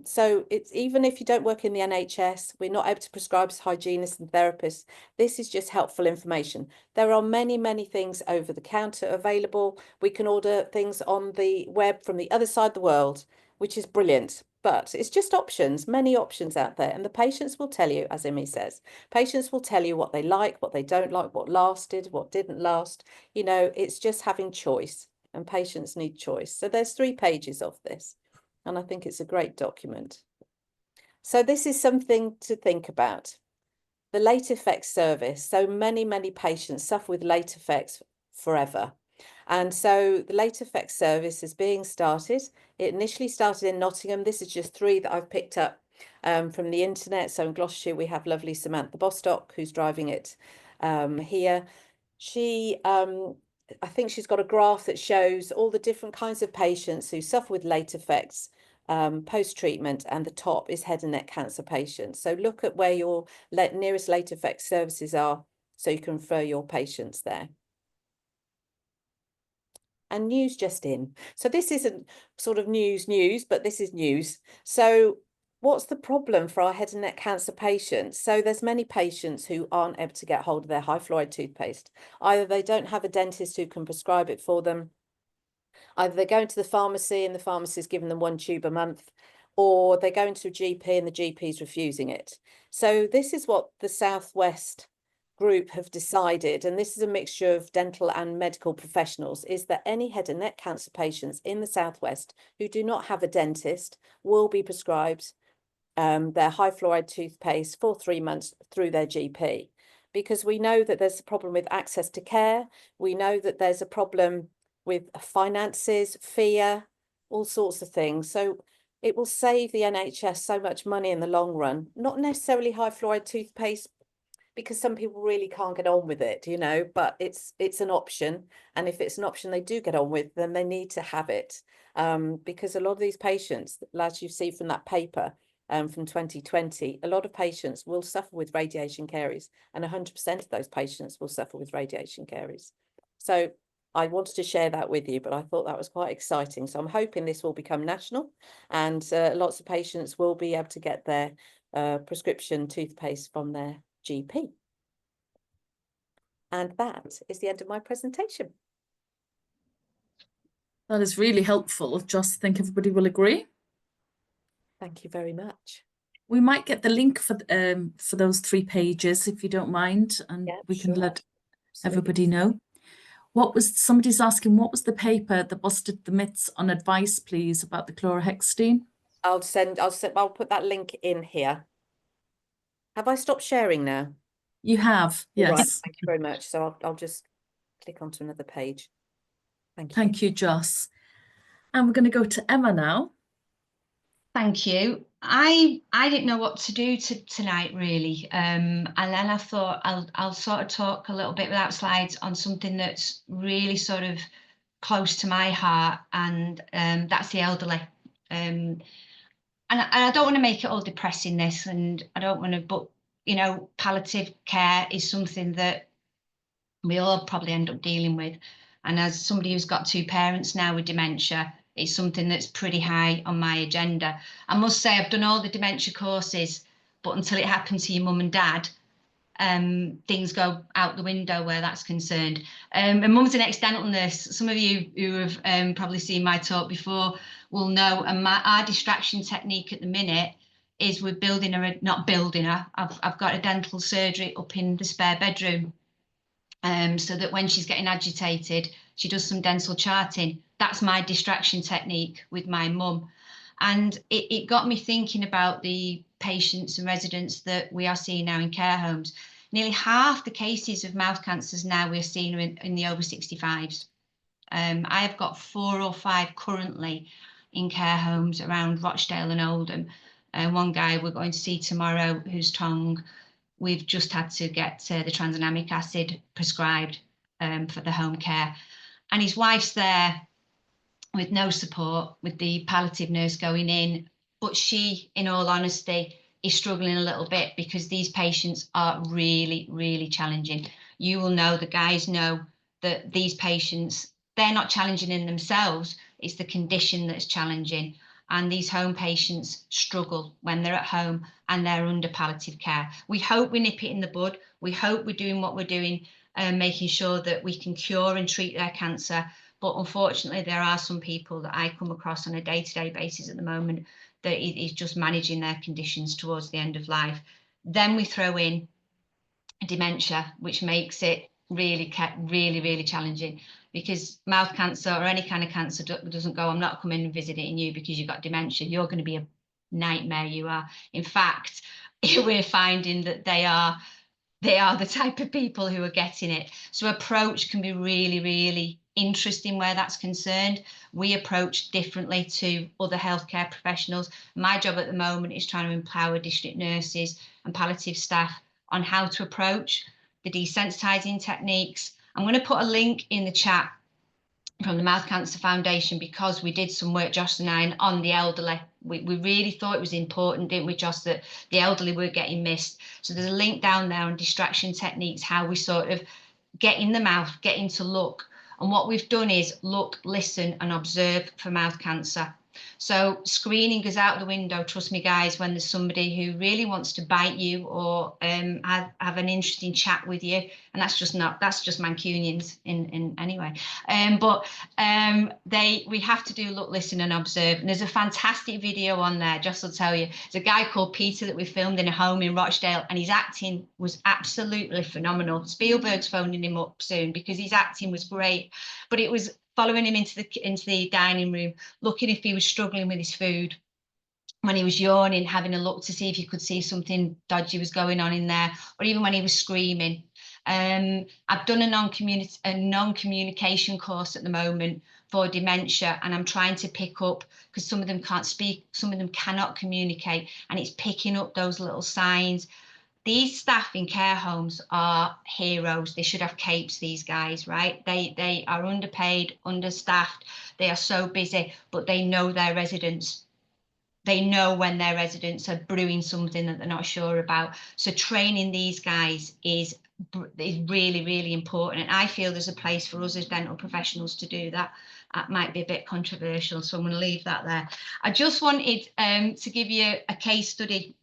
So it's, even if you don't work in the NHS, we're not able to prescribe as hygienists and therapists. This is just helpful information. There are many things over the counter available. We can order things on the web from the other side of the world, which is brilliant. But it's just options, many options out there. And the patients will tell you, as Imi says, patients will tell you what they like, what they don't like, what lasted, what didn't last. You know, it's just having choice, and patients need choice. So there's 3 pages of this, and I think it's a great document. So this is something to think about. The late effects service. So many patients suffer with late effects forever. And so the late effects service is being started. It initially started in Nottingham. This is just 3 that I've picked up from the internet. So in Gloucestershire, we have lovely Samantha Bostock, who's driving it here. She, I think she's got a graph that shows all the different kinds of patients who suffer with late effects post-treatment, and the top is head and neck cancer patients. So look at where your nearest late effects services are so you can refer your patients there. And news just in. So this isn't sort of news, but this is news. So what's the problem for our head and neck cancer patients? So there's many patients who aren't able to get hold of their high fluoride toothpaste. Either they don't have a dentist who can prescribe it for them, either they're going to the pharmacy and the pharmacy's giving them 1 tube a month, or they're going to a GP and the GP's refusing it. So this is what the Southwest group have decided, and this is a mixture of dental and medical professionals, is that any head and neck cancer patients in the Southwest who do not have a dentist will be prescribed their high fluoride toothpaste for 3 months through their GP, because we know that there's a problem with access to care. We know that there's a problem with finances, fear, all sorts of things. So it will save the NHS so much money in the long run. Not necessarily high fluoride toothpaste, because some people really can't get on with it, you know, but it's an option. And if it's an option they do get on with, then they need to have it. Because a lot of these patients, as you see from that paper from 2020, a lot of patients will suffer with radiation caries, and 100% of those patients will suffer with radiation caries. So I wanted to share that with you, but I thought that was quite exciting. So I'm hoping this will become national, and lots of patients will be able to get their prescription toothpaste from their GP. And that is the end of my presentation. That is really helpful. Just think everybody will agree. Thank you very much. We might get the link for those 3 pages, if you don't mind, and Yeah, we can sure. let Absolutely. everybody know. Somebody's asking, what was the paper that busted the myths on advice, please, about the chlorhexidine? I'll put that link in here. Have I stopped sharing now? You have, yes. Right, thank you very much. So I'll just click onto another page. Thank you. Thank you, Joss. And we're going to go to Emma now. Thank you. I didn't know what to do tonight, really, and then I thought I'll sort of talk a little bit without slides on something that's really sort of close to my heart, and that's the elderly. and I don't want to make it all depressing, this, and I don't want to, but you know, palliative care is something that we all probably end up dealing with. And as somebody who's got 2 parents now with dementia, it's something that's pretty high on my agenda. I must say I've done all the dementia courses, but until it happened to your mum and dad, things go out the window where that's concerned. And mum's an ex-dental nurse. Some of you who have probably seen my talk before will know, and our distraction technique at the minute is we're building her, not building her, I've got a dental surgery up in the spare bedroom, so that when she's getting agitated, she does some dental charting. That's my distraction technique with my mum. And it got me thinking about the patients and residents that we are seeing now in care homes. Nearly half the cases of mouth cancers now we're seeing in the over 65s. I have got 4 or 5 currently in care homes around Rochdale and Oldham. One guy we're going to see tomorrow whose tongue, we've just had to get the tranexamic acid prescribed for the home care. And his wife's there with no support, with the palliative nurse going in. But she, in all honesty, is struggling a little bit because these patients are really, really challenging. You will know, the guys know, that these patients, they're not challenging in themselves. It's the condition that's challenging. And these home patients struggle when they're at home and they're under palliative care. We hope we nip it in the bud. We hope we're doing what we're doing, making sure that we can cure and treat their cancer. But unfortunately, there are some people that I come across on a day-to-day basis at the moment that is just managing their conditions towards the end of life. Then we throw in dementia, which makes it really, really challenging, because mouth cancer or any kind of cancer doesn't go, I'm not coming and visiting you because you've got dementia. You're going to be a nightmare, you are. In fact, we're finding that they are the type of people who are getting it. So approach can be really, really interesting where that's concerned. We approach differently to other healthcare professionals. My job at the moment is trying to empower district nurses and palliative staff on how to approach the desensitizing techniques. I'm going to put a link in the chat from the Mouth Cancer Foundation, because we did some work, Josh and I, on the elderly. We really thought it was important, didn't we, Josh, that the elderly were getting missed. So there's a link down there on distraction techniques, how we sort of get in the mouth, getting to look. And what we've done is look, listen and observe for mouth cancer. So screening goes out the window, trust me guys, when there's somebody who really wants to bite you or have an interesting chat with you. And that's just Mancunians in anyway. We have to do look, listen and observe. And there's a fantastic video on there, just to tell you. There's a guy called Peter that we filmed in a home in Rochdale, and his acting was absolutely phenomenal. Spielberg's phoning him up soon because his acting was great. But it was following him into the dining room, looking if he was struggling with his food. When he was yawning, having a look to see if you could see something dodgy was going on in there, or even when he was screaming. I've done a non-communication course at the moment for dementia, and I'm trying to pick up, because some of them can't speak, some of them cannot communicate, and it's picking up those little signs. These staff in care homes are heroes. They should have capes, these guys, right? They are underpaid, understaffed. They are so busy, but they know their residents. They know when their residents are brewing something that they're not sure about. So training these guys is really, really important. And I feel there's a place for us as dental professionals to do that. That might be a bit controversial, so I'm going to leave that there. I just wanted to give you a case study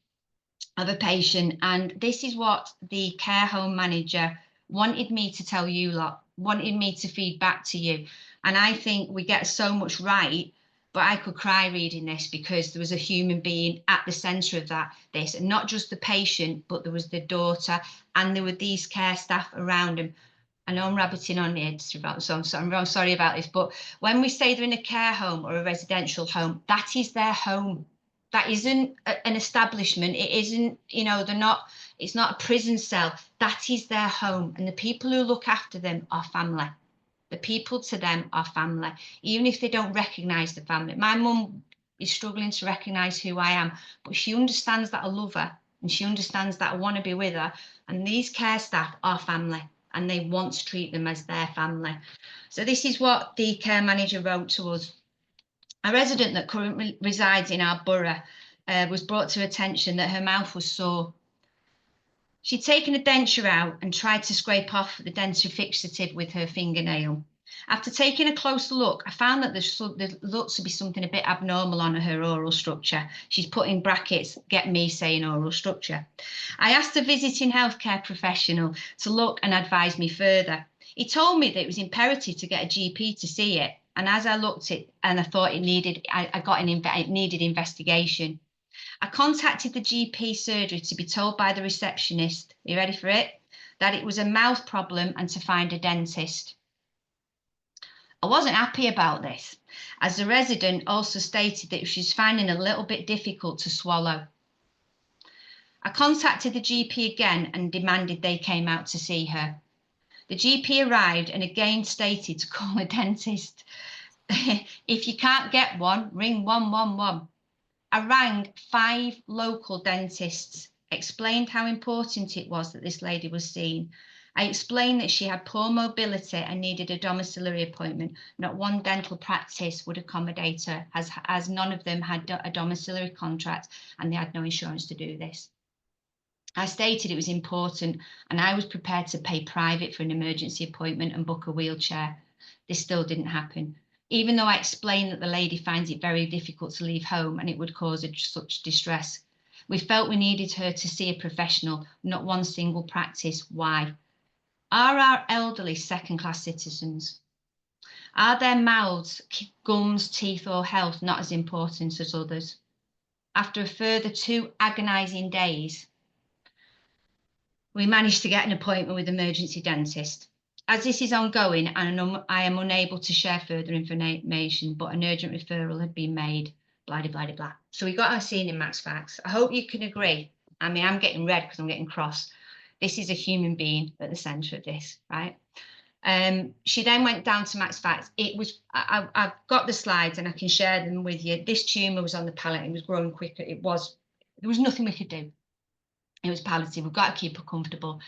of a patient, and this is what the care home manager wanted me to tell you lot, wanted me to feed back to you. And I think we get so much right, but I could cry reading this, because there was a human being at the centre of this, and not just the patient, but there was the daughter, and there were these care staff around him. I know I'm rabbiting on here, so I'm sorry about this, but when we say they're in a care home or a residential home, that is their home. That isn't an establishment. It isn't, it's not a prison cell. That is their home. And the people who look after them are family. The people to them are family, even if they don't recognise the family. My mum is struggling to recognise who I am, but she understands that I love her, and she understands that I want to be with her. And these care staff are family, and they want to treat them as their family. So this is what the care manager wrote to us. A resident that currently resides in our borough was brought to her attention that her mouth was sore. She'd taken a denture out and tried to scrape off the denture fixative with her fingernail. After taking a closer look, I found that there looks to be something a bit abnormal on her oral structure. She's put in brackets, get me saying oral structure. I asked a visiting healthcare professional to look and advise me further. He told me that it was imperative to get a GP to see it. And as I looked at it and I thought it needed investigation. I contacted the GP surgery to be told by the receptionist, are you ready for it? That it was a mouth problem and to find a dentist. I wasn't happy about this, as the resident also stated that she was finding it a little bit difficult to swallow. I contacted the GP again and demanded they came out to see her. The GP arrived and again stated to call a dentist. If you can't get one, ring 111. I rang 5 local dentists, explained how important it was that this lady was seen. I explained that she had poor mobility and needed a domiciliary appointment. Not one dental practice would accommodate her, as none of them had a domiciliary contract and they had no insurance to do this. I stated it was important and I was prepared to pay private for an emergency appointment and book a wheelchair. This still didn't happen. Even though I explained that the lady finds it very difficult to leave home and it would cause her such distress. We felt we needed her to see a professional, not one single practice. Why? Are our elderly second-class citizens? Are their mouths, gums, teeth or health not as important as others? After a further 2 agonising days, we managed to get an appointment with an emergency dentist. As this is ongoing, I am unable to share further information, but an urgent referral had been made, blah, blah, blah, blah. So we got our scene in Max Facts. I hope you can agree. I mean, I'm getting red because I'm getting cross. This is a human being at the centre of this, right? She then went down to Max Facts. It was, I've got the slides and I can share them with you. This tumour was on the palate. It was growing quicker. There was nothing we could do. It was palliative. We've got to keep her comfortable.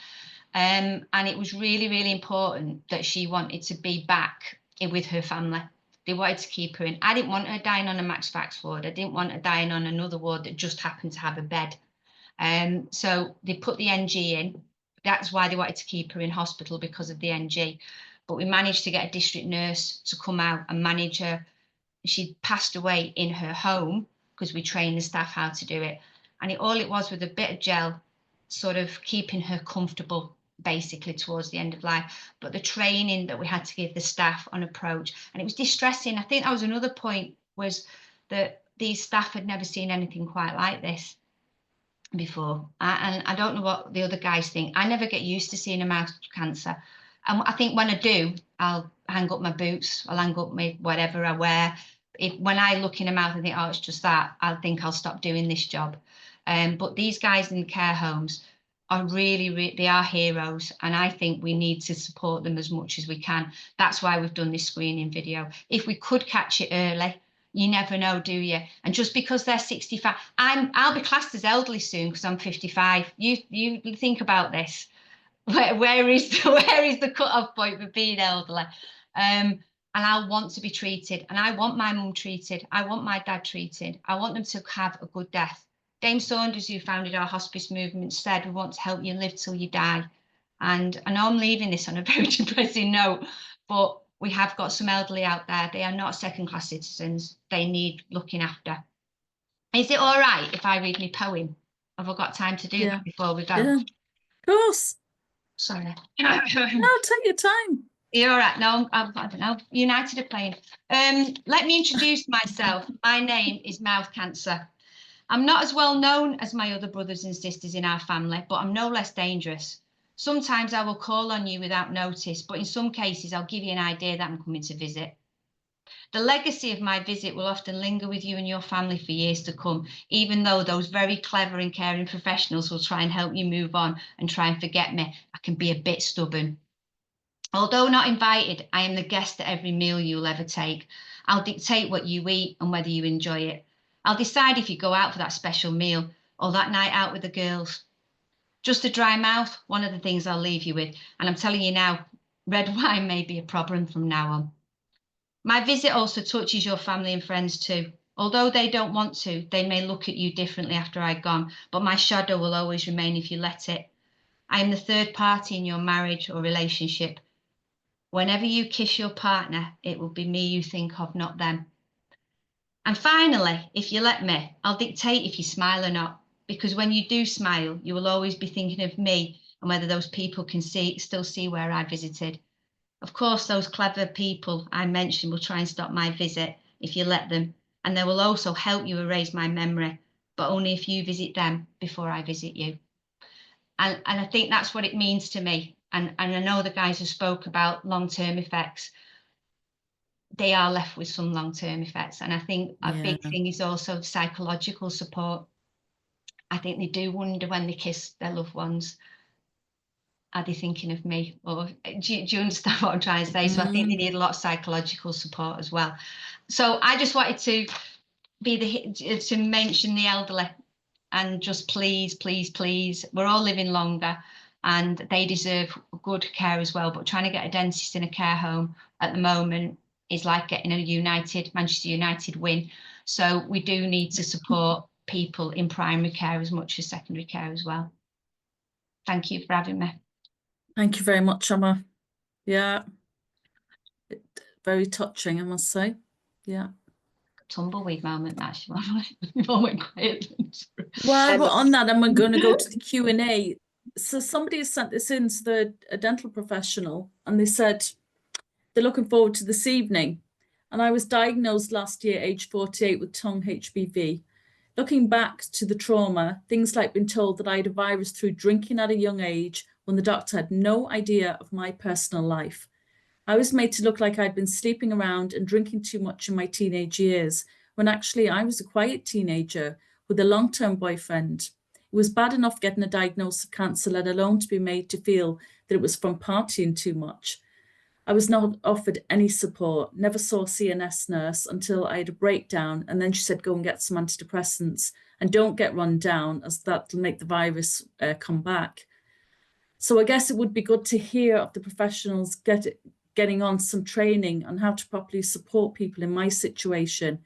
And it was really, really important that she wanted to be back with her family. They wanted to keep her in. I didn't want her dying on a Max Facts ward. I didn't want her dying on another ward that just happened to have a bed. So they put the NG in. That's why they wanted to keep her in hospital, because of the NG. But we managed to get a district nurse to come out and manage her. She passed away in her home because we trained the staff how to do it. And all it was with a bit of gel, sort of keeping her comfortable, basically, towards the end of life. But the training that we had to give the staff on approach, and it was distressing. I think that was another point, was that these staff had never seen anything quite like this before. And I don't know what the other guys think. I never get used to seeing a mouth cancer. And I think when I do, I'll hang up my boots, I'll hang up my whatever I wear. When I look in a mouth and think, oh, it's just that, I think I'll stop doing this job. But these guys in the care homes are really, they are heroes. And I think we need to support them as much as we can. That's why we've done this screening video. If we could catch it early, you never know, do you? And just because they're 65, I'll be classed as elderly soon because I'm 55. You think about this. Where is the cut-off point for being elderly? And I want to be treated, and I want my mum treated. I want my dad treated. I want them to have a good death. Dame Saunders, who founded our hospice movement, said, we want to help you live till you die. And I know I'm leaving this on a very depressing note, but we have got some elderly out there. They are not second-class citizens. They need looking after. Is it all right if I read my poem? Have I got time to do that before we go? Yeah, of course. Sorry. No, take your time. You're all right. No, I don't know. United are playing. Let me introduce myself. My name is Mouth Cancer. I'm not as well known as my other brothers and sisters in our family, but I'm no less dangerous. Sometimes I will call on you without notice, but in some cases I'll give you an idea that I'm coming to visit. The legacy of my visit will often linger with you and your family for years to come, even though those very clever and caring professionals will try and help you move on and try and forget me. I can be a bit stubborn. Although not invited, I am the guest at every meal you'll ever take. I'll dictate what you eat and whether you enjoy it. I'll decide if you go out for that special meal or that night out with the girls. Just a dry mouth, one of the things I'll leave you with. And I'm telling you now, red wine may be a problem from now on. My visit also touches your family and friends too. Although they don't want to, they may look at you differently after I've gone, but my shadow will always remain if you let it. I am the third party in your marriage or relationship. Whenever you kiss your partner, it will be me you think of, not them. And finally, if you let me, I'll dictate if you smile or not, because when you do smile, you will always be thinking of me and whether those people can still see where I visited. Of course, those clever people I mentioned will try and stop my visit if you let them, and they will also help you erase my memory, but only if you visit them before I visit you. And I think that's what it means to me. And I know the guys who spoke about long-term effects, they are left with some long-term effects. And I think a big thing is also psychological support. I think they do wonder when they kiss their loved ones, are they thinking of me? Or do you understand what I'm trying to say? So I think they need a lot of psychological support as well. So I just wanted to to mention the elderly, and just please, please, please, we're all living longer and they deserve good care as well. But trying to get a dentist in a care home at the moment is like getting a Manchester United win. So we do need to support people in primary care as much as secondary care as well. Thank you for having me. Thank you very much, Emma. Yeah, very touching, I must say. Yeah. Tumbleweed moment, actually. We've all went quiet. Well, we're on that, and we're going to go to the Q&A. So somebody has sent this in to a dental professional, and they said they're looking forward to this evening. And I was diagnosed last year, age 48, with tongue HPV. Looking back to the trauma, things like being told that I had a virus through drinking at a young age when the doctor had no idea of my personal life. I was made to look like I'd been sleeping around and drinking too much in my teenage years, when actually I was a quiet teenager with a long-term boyfriend. It was bad enough getting a diagnosis of cancer, let alone to be made to feel that it was from partying too much. I was not offered any support, never saw a CNS nurse until I had a breakdown, and then she said, go and get some antidepressants and don't get run down, as that'll make the virus come back. So I guess it would be good to hear of the professionals getting on some training on how to properly support people in my situation.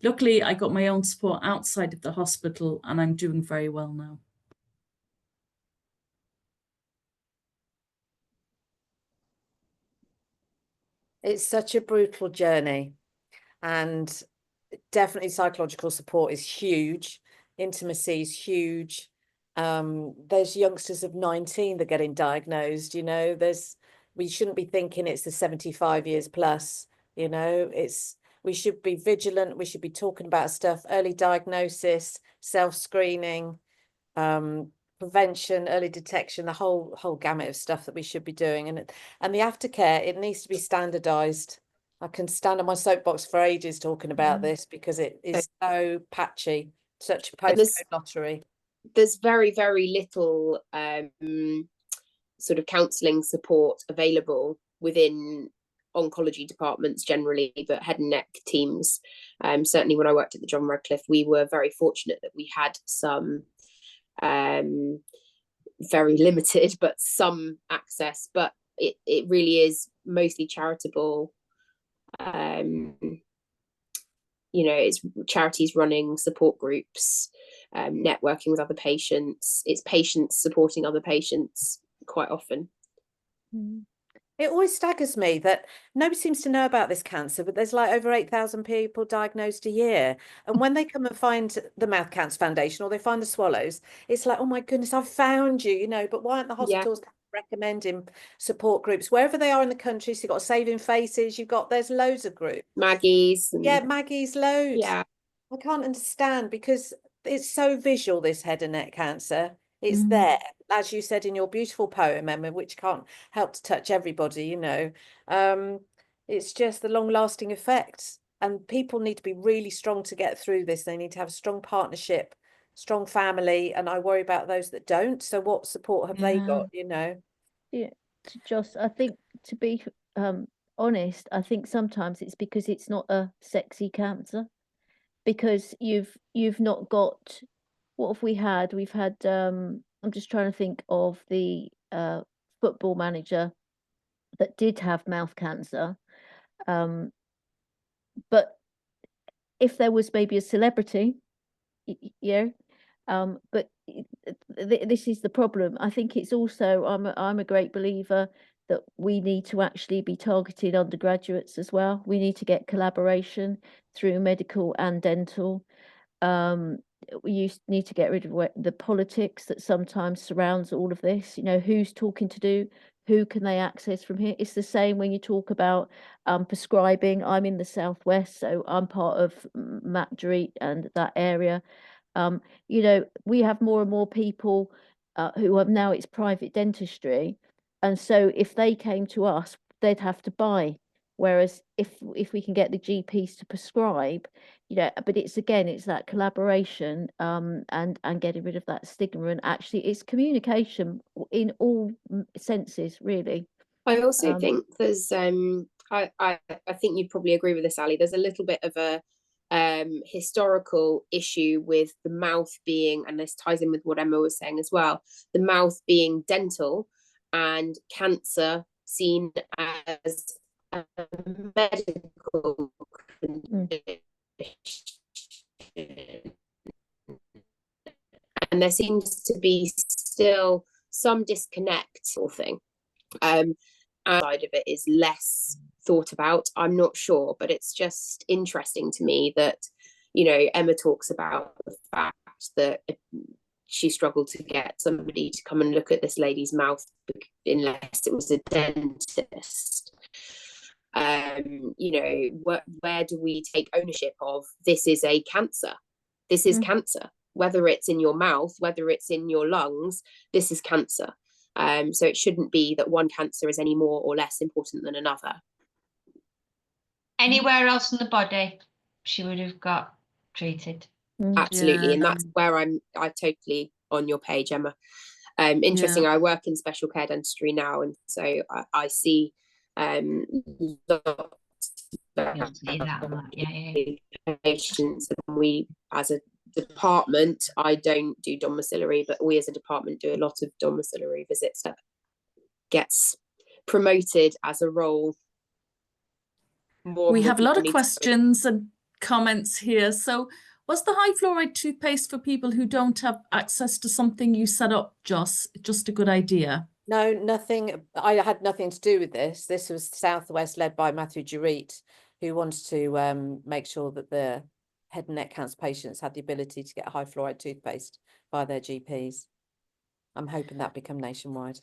Luckily, I got my own support outside of the hospital and I'm doing very well now. It's such a brutal journey, and definitely psychological support is huge. Intimacy is huge. There's youngsters of 19 that are getting diagnosed, you know, we shouldn't be thinking it's the 75 years plus, you know, we should be vigilant. We should be talking about stuff, early diagnosis, self-screening, prevention, early detection, the whole gamut of stuff that we should be doing. And the aftercare, it needs to be standardized. I can stand on my soapbox for ages talking about this because it is so patchy, such a postcode lottery. There's very, very little sort of counselling support available within oncology departments generally, but head and neck teams. Certainly when I worked at the John Radcliffe, we were very fortunate that we had some very limited, but some access, but it really is mostly charitable. You know, it's charities running support groups, networking with other patients. It's patients supporting other patients quite often. It always staggers me that nobody seems to know about this cancer, but there's like over 8,000 people diagnosed a year. And when they come and find the Mouth Cancer Foundation or they find the Swallows, it's like, oh my goodness, I've found you, you know, but why aren't the hospitals recommending support groups wherever they are in the country? So you've got Saving Faces, there's loads of groups. Maggie's. Yeah, Maggie's, loads. Yeah. I can't understand because it's so visual, this head and neck cancer. It's there, as you said in your beautiful poem, Emma, which can't help to touch everybody, you know. It's just the long-lasting effects. And people need to be really strong to get through this. They need to have a strong partnership, strong family. And I worry about those that don't. So what support have they got, you know? Yeah, Joss, I think, to be honest, I think sometimes it's because it's not a sexy cancer. Because you've not got, what have we had? We've had I'm just trying to think of the football manager that did have mouth cancer, but if there was maybe a celebrity, you know, but this is the problem. I think it's also, I'm a great believer that we need to actually be targeting undergraduates as well. We need to get collaboration through medical and dental. You need to get rid of the politics that sometimes surrounds all of this. You know, who's talking to who can they access from here? It's the same when you talk about prescribing. I'm in the Southwest, so I'm part of Mapdreet and that area. You know, we have more and more people who have now, it's private dentistry. And so if they came to us, they'd have to buy. Whereas if we can get the GPs to prescribe, you know, but it's again, it's that collaboration and getting rid of that stigma. And actually it's communication in all senses, really. I also think there's I think you'd probably agree with this, Ali. There's a little bit of a historical issue with the mouth being, and this ties in with what Emma was saying as well, the mouth being dental and cancer seen as a medical condition. And there seems to be still some disconnect or thing. Outside of it is less thought about. I'm not sure, but it's just interesting to me that, you know, Emma talks about the fact that she struggled to get somebody to come and look at this lady's mouth unless it was a dentist. You know, where do we take ownership of this is a cancer? This is cancer, whether it's in your mouth, whether it's in your lungs, this is cancer. So it shouldn't be that one cancer is any more or less important than another. Anywhere else in the body, she would have got treated. Absolutely, and that's where I'm totally on your page, Emma. Interesting. I work in special care dentistry now, and so I see patients, and we as a department, I don't do domiciliary, but we as a department do a lot of domiciliary visits that gets promoted as a role. We have a lot of questions and comments here. So was the high fluoride toothpaste for people who don't have access to something you set up, Joss, just a good idea? No, nothing. I had nothing to do with this. This was Southwest, led by Matthew Durit, who wanted to make sure that the head and neck cancer patients had the ability to get a high fluoride toothpaste by their GPs. I'm hoping that become nationwide.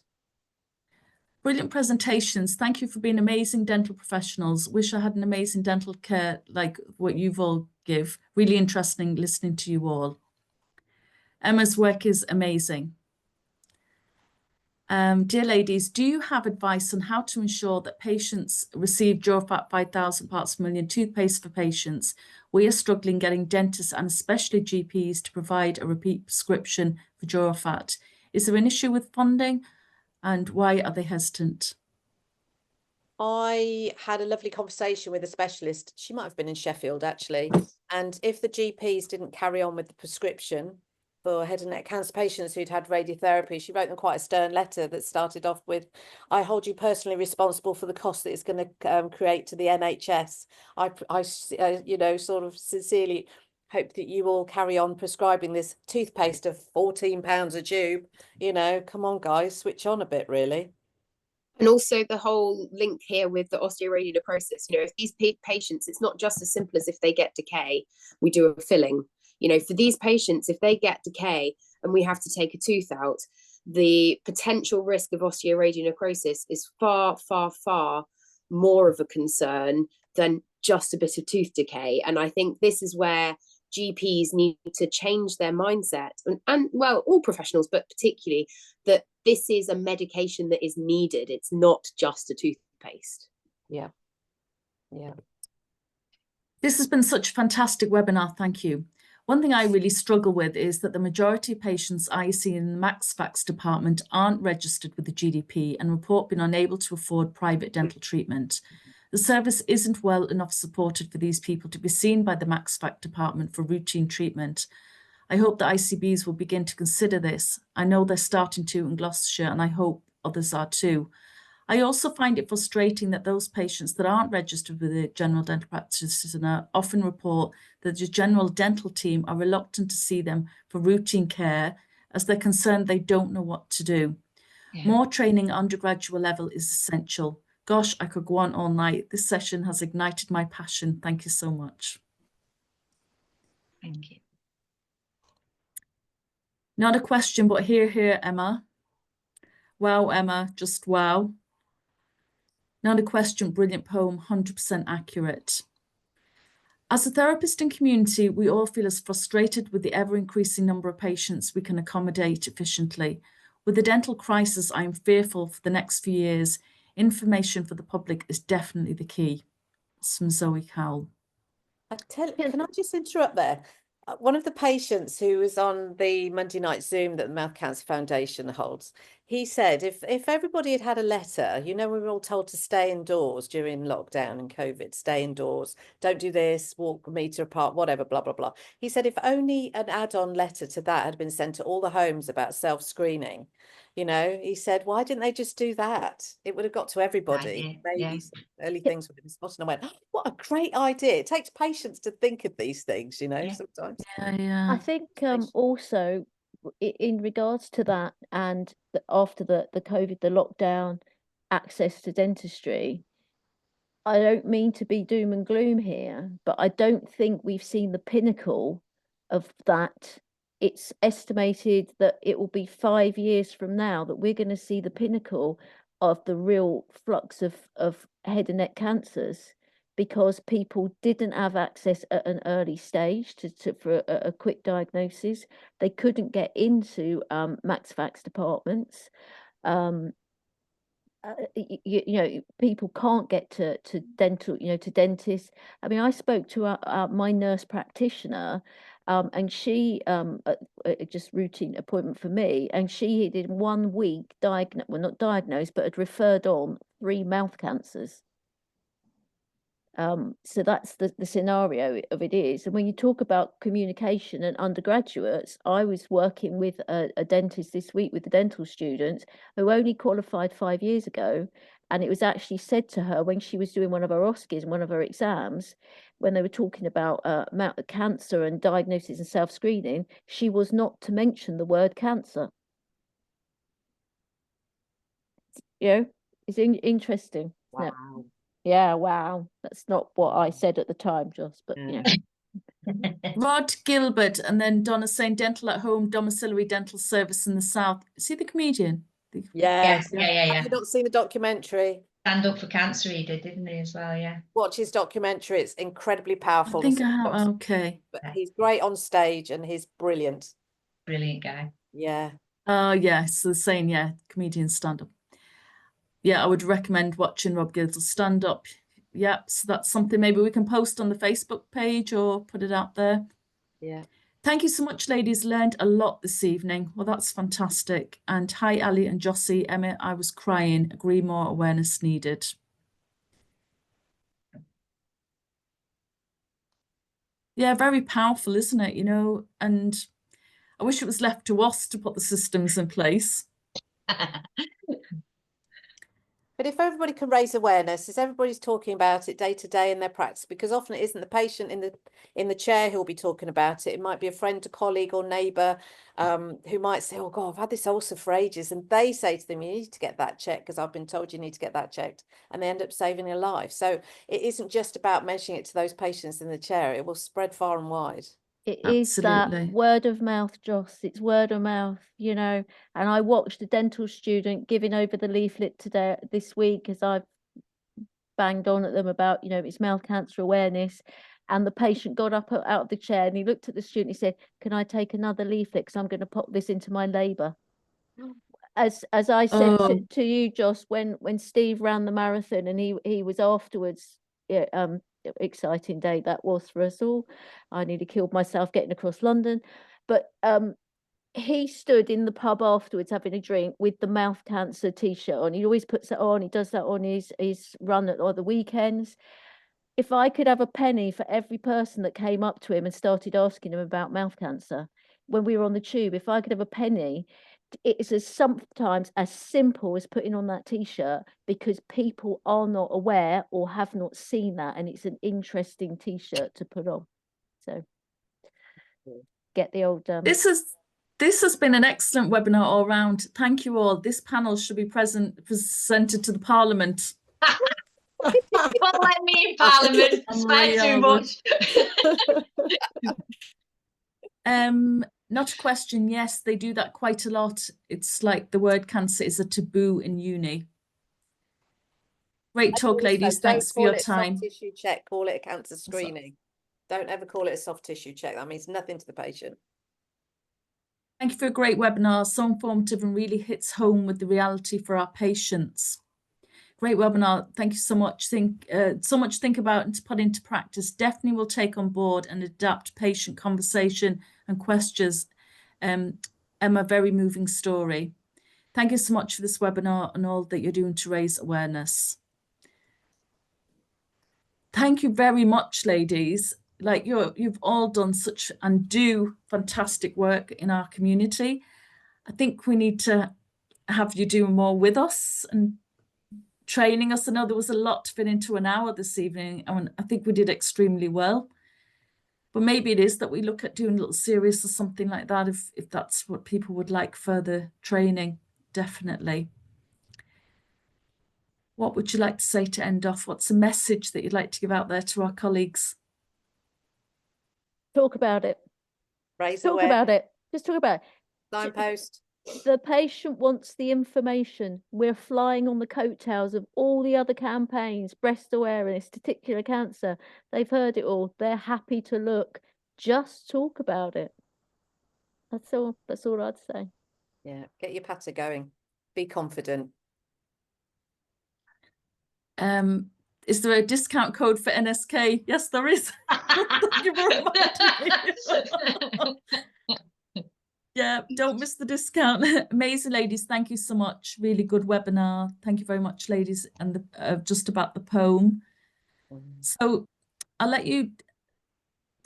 Brilliant presentations. Thank you for being amazing dental professionals. Wish I had an amazing dental care like what you've all give. Really interesting listening to you all. Emma's work is amazing. Dear ladies, do you have advice on how to ensure that patients receive Durafat 5,000 parts per million toothpaste for patients? We are struggling getting dentists and especially GPs to provide a repeat prescription for Durafat. Is there an issue with funding and why are they hesitant? I had a lovely conversation with a specialist. She might have been in Sheffield, actually. And if the GPs didn't carry on with the prescription for head and neck cancer patients who'd had radiotherapy, she wrote them quite a stern letter that started off with, I hold you personally responsible for the cost that it's going to create to the NHS. I you know, sort of sincerely hope that you all carry on prescribing this toothpaste of £14 a tube. You know, come on, guys, switch on a bit, really. And also the whole link here with the osteoradial necrosis, you know, if these patients, it's not just as simple as if they get decay, we do a filling. You know, for these patients, if they get decay and we have to take a tooth out, the potential risk of osteoradial necrosis is far, far, far more of a concern than just a bit of tooth decay. And I think this is where GPs need to change their mindset and well, all professionals, but particularly that this is a medication that is needed. It's not just a toothpaste. Yeah. Yeah. This has been such a fantastic webinar. Thank you. One thing I really struggle with is that the majority of patients I see in the MaxFax department aren't registered with the GDP and report being unable to afford private dental treatment. The service isn't well enough supported for these people to be seen by the MaxFax department for routine treatment. I hope the ICBs will begin to consider this. I know they're starting to in Gloucestershire and I hope others are too. I also find it frustrating that those patients that aren't registered with a general dental practitioner often report that the general dental team are reluctant to see them for routine care as they're concerned they don't know what to do. Yeah. More training at undergraduate level is essential. Gosh, I could go on all night. This session has ignited my passion. Thank you so much. Thank you. Not a question, but here, Emma. Wow, Emma, just wow. Not a question, brilliant poem, 100% accurate. As a therapist and community, we all feel as frustrated with the ever-increasing number of patients we can accommodate efficiently. With the dental crisis, I am fearful for the next few years. Information for the public is definitely the key. It's from Zoe Cowell. Can I just interrupt there? One of the patients who was on the Monday night Zoom that the Mouth Cancer Foundation holds, he said if everybody had had a letter, you know, we were all told to stay indoors during lockdown and COVID, stay indoors, don't do this, walk a meter apart, whatever, blah, blah, blah. He said if only an add-on letter to that had been sent to all the homes about self-screening, you know, he said, why didn't they just do that? It would have got to everybody. Maybe some early things would have been spotted. And I went, oh, what a great idea. It takes patience to think of these things, you know, sometimes. I think also in regards to that and after the COVID, the lockdown, access to dentistry, I don't mean to be doom and gloom here, but I don't think we've seen the pinnacle of that. It's estimated that it will be 5 years from now that we're going to see the pinnacle of the real flux of head and neck cancers, because people didn't have access at an early stage for a quick diagnosis. They couldn't get into max fax departments. You know, people can't get to dental, you know, to dentists. I mean, I spoke to my nurse practitioner, and she just routine appointment for me, and she did 1 week well, not diagnosed, but had referred on 3 mouth cancers. So that's the scenario of it is. And when you talk about communication and undergraduates, I was working with a dentist this week with the dental students who only qualified 5 years ago. And it was actually said to her when she was doing one of her OSCEs and one of her exams, when they were talking about cancer and diagnosis and self-screening, she was not to mention the word cancer. You know, it's interesting. Wow. Yeah, wow. That's not what I said at the time, Joss, but you know. Rod Gilbert, and then Donna saying dental at home, domiciliary dental service in the South. Is he the comedian? Yes. Yeah. Have you not seen the documentary? Stand Up for Cancer he did, didn't he, as well? Yeah. Watch his documentary. It's incredibly powerful. I think I have. Okay. But he's great on stage and he's brilliant. Brilliant guy. Yeah. Yeah, so the saying, yeah, comedian stand-up. Yeah, I would recommend watching Rob Gilbert's stand-up. Yeah, so that's something maybe we can post on the Facebook page or put it out there. Yeah. Thank you so much, ladies. Learned a lot this evening. Well, that's fantastic. And hi, Ali and Jossie. Emma, I was crying. Agree, more awareness needed. Yeah, very powerful, isn't it? You know, and I wish it was left to us to put the systems in place. But if everybody can raise awareness, if everybody's talking about it day to day in their practice, because often it isn't the patient in the chair who'll be talking about it. It might be a friend, a colleague or neighbour who might say, oh God, I've had this ulcer for ages. And they say to them, you need to get that checked because I've been told you need to get that checked. And they end up saving a life. So it isn't just about mentioning it to those patients in the chair. It will spread far and wide. It is that word of mouth, Joss. It's word of mouth, you know. And I watched a dental student giving over the leaflet this week as I've banged on at them about, you know, it's mouth cancer awareness. And the patient got up out of the chair and he looked at the student. He said, "Can I take another leaflet? Because I'm going to pop this into my labour." As I said to you, Joss, when Steve ran the marathon and he was afterwards, yeah, exciting day that was for us all. I nearly killed myself getting across London, but he stood in the pub afterwards having a drink with the mouth cancer t-shirt on. He always puts that on. He does that on his run at other weekends. If I could have a penny for every person that came up to him and started asking him about mouth cancer when we were on the tube, if I could have a penny it is as sometimes as simple as putting on that t-shirt, because people are not aware or have not seen that, and it's an interesting t-shirt to put on. So get the old This has been an excellent webinar all round. Thank you all. This panel should be presented to the Parliament. Well, let me in Parliament. Spare too much. Not a question. Yes, they do that quite a lot. It's like the word cancer is a taboo in uni. Great talk, ladies. Thanks for your time. Soft tissue check. Call it a cancer screening. Don't ever call it a soft tissue check. That means nothing to the patient. Thank you for a great webinar. So informative and really hits home with the reality for our patients. Great webinar. Thank you so much. So much to think about and to put into practice. Definitely will take on board and adapt patient conversation and questions. Emma, very moving story. Thank you so much for this webinar and all that you're doing to raise awareness. Thank you very much, ladies. Like you've all done such and do fantastic work in our community. I think we need to have you do more with us and training us. I know there was a lot to fit into an hour this evening, and I think we did extremely well. But maybe it is that we look at doing a little series or something like that if that's what people would like, further training, definitely. What would you like to say to end off? What's a message that you'd like to give out there to our colleagues? talk about it. Talk about it. Just talk about it. Signpost. The patient wants the information. We're flying on the coattails of all the other campaigns, breast awareness, testicular cancer. They've heard it all. They're happy to look. Just talk about it. That's all. That's all I'd say. Yeah, get your patter going. Be confident. Is there a discount code for NSK? Yes, there is. Thank you for reminding me. Yeah, don't miss the discount. Amazing, ladies. Thank you so much. Really good webinar. Thank you very much, ladies. And just about the poem. So I'll let you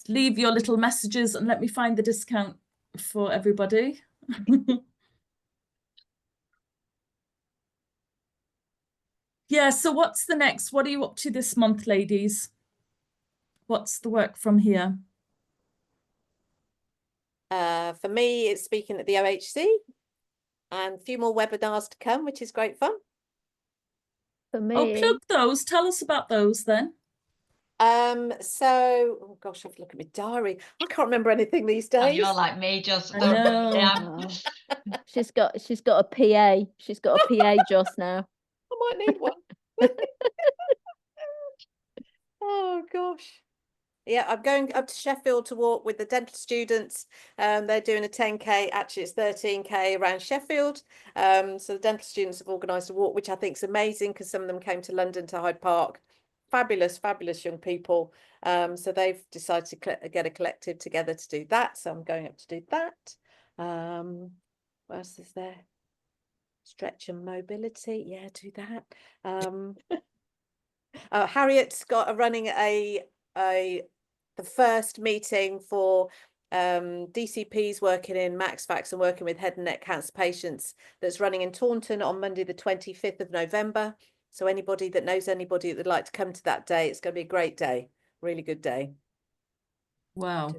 leave your little messages and let me find the discount for everybody. Yeah, so what's the next? What are you up to this month, ladies? What's the work from here? For me, it's speaking at the OHC and a few more webinars to come, which is great fun. For me. Oh, plug those. Tell us about those then. So, oh gosh, I have to look at my diary. I can't remember anything these days. Oh, you're like me, just I know. Yeah. She's got a PA. She's got a PA just now. I might need one. Oh gosh. Yeah, I'm going up to Sheffield to walk with the dental students. They're doing a 10K. Actually, it's 13K around Sheffield. So the dental students have organised a walk, which I think is amazing because some of them came to London to Hyde Park. Fabulous, fabulous young people. So they've decided to get a collective together to do that. So I'm going up to do that. What else is there? Stretch and mobility. Yeah, do that. Harriet's got running the first meeting for DCPs working in MaxFax and working with head and neck cancer patients, that's running in Taunton on Monday the 25th of November. So anybody that knows anybody that would like to come to that day, it's going to be a great day, really good day. Wow.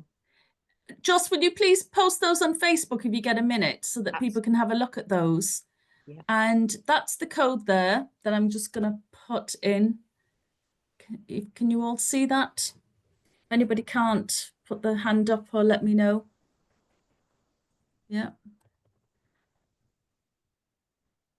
Joss, would you please post those on Facebook if you get a minute so that people can have a look at those? Yeah. And that's the code there that I'm just going to put in. Can you all see that? Anybody can't, put their hand up or let me know. Yeah.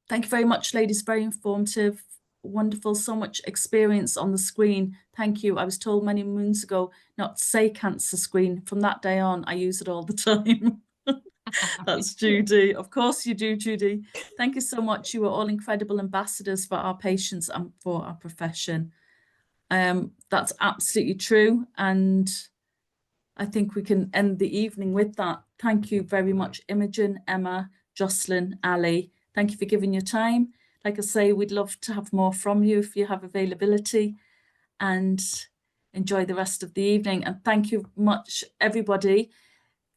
Thank you very much, ladies. Very informative. Wonderful. So much experience on the screen. Thank you. I was told many moons ago not to say cancer screen. From that day on, I use it all the time. That's Judy. Of course you do, Judy. Thank you so much. You are all incredible ambassadors for our patients and for our profession. That's absolutely true. And I think we can end the evening with that. Thank you very much, Imogen, Emma, Jocelyn, Ali. Thank you for giving your time. Like I say, we'd love to have more from you if you have availability, and enjoy the rest of the evening. And thank you much, everybody.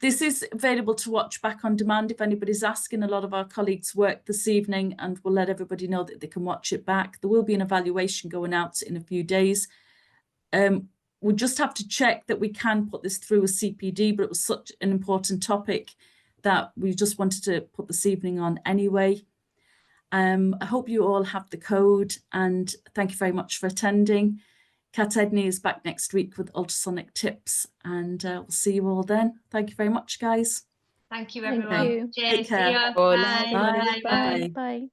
This is available to watch back on demand if anybody's asking. A lot of our colleagues work this evening, and we'll let everybody know that they can watch it back. There will be an evaluation going out in a few days. We'll just have to check that we can put this through a CPD, but it was such an important topic that we just wanted to put this evening on anyway. I hope you all have the code, and thank you very much for attending. Kat Edney is back next week with ultrasonic tips, and we'll see you all then. Thank you very much, guys. Thank you, Thank everyone. you. Cheers. Take care. See you. Bye. Bye. Bye. Bye. Bye. Bye.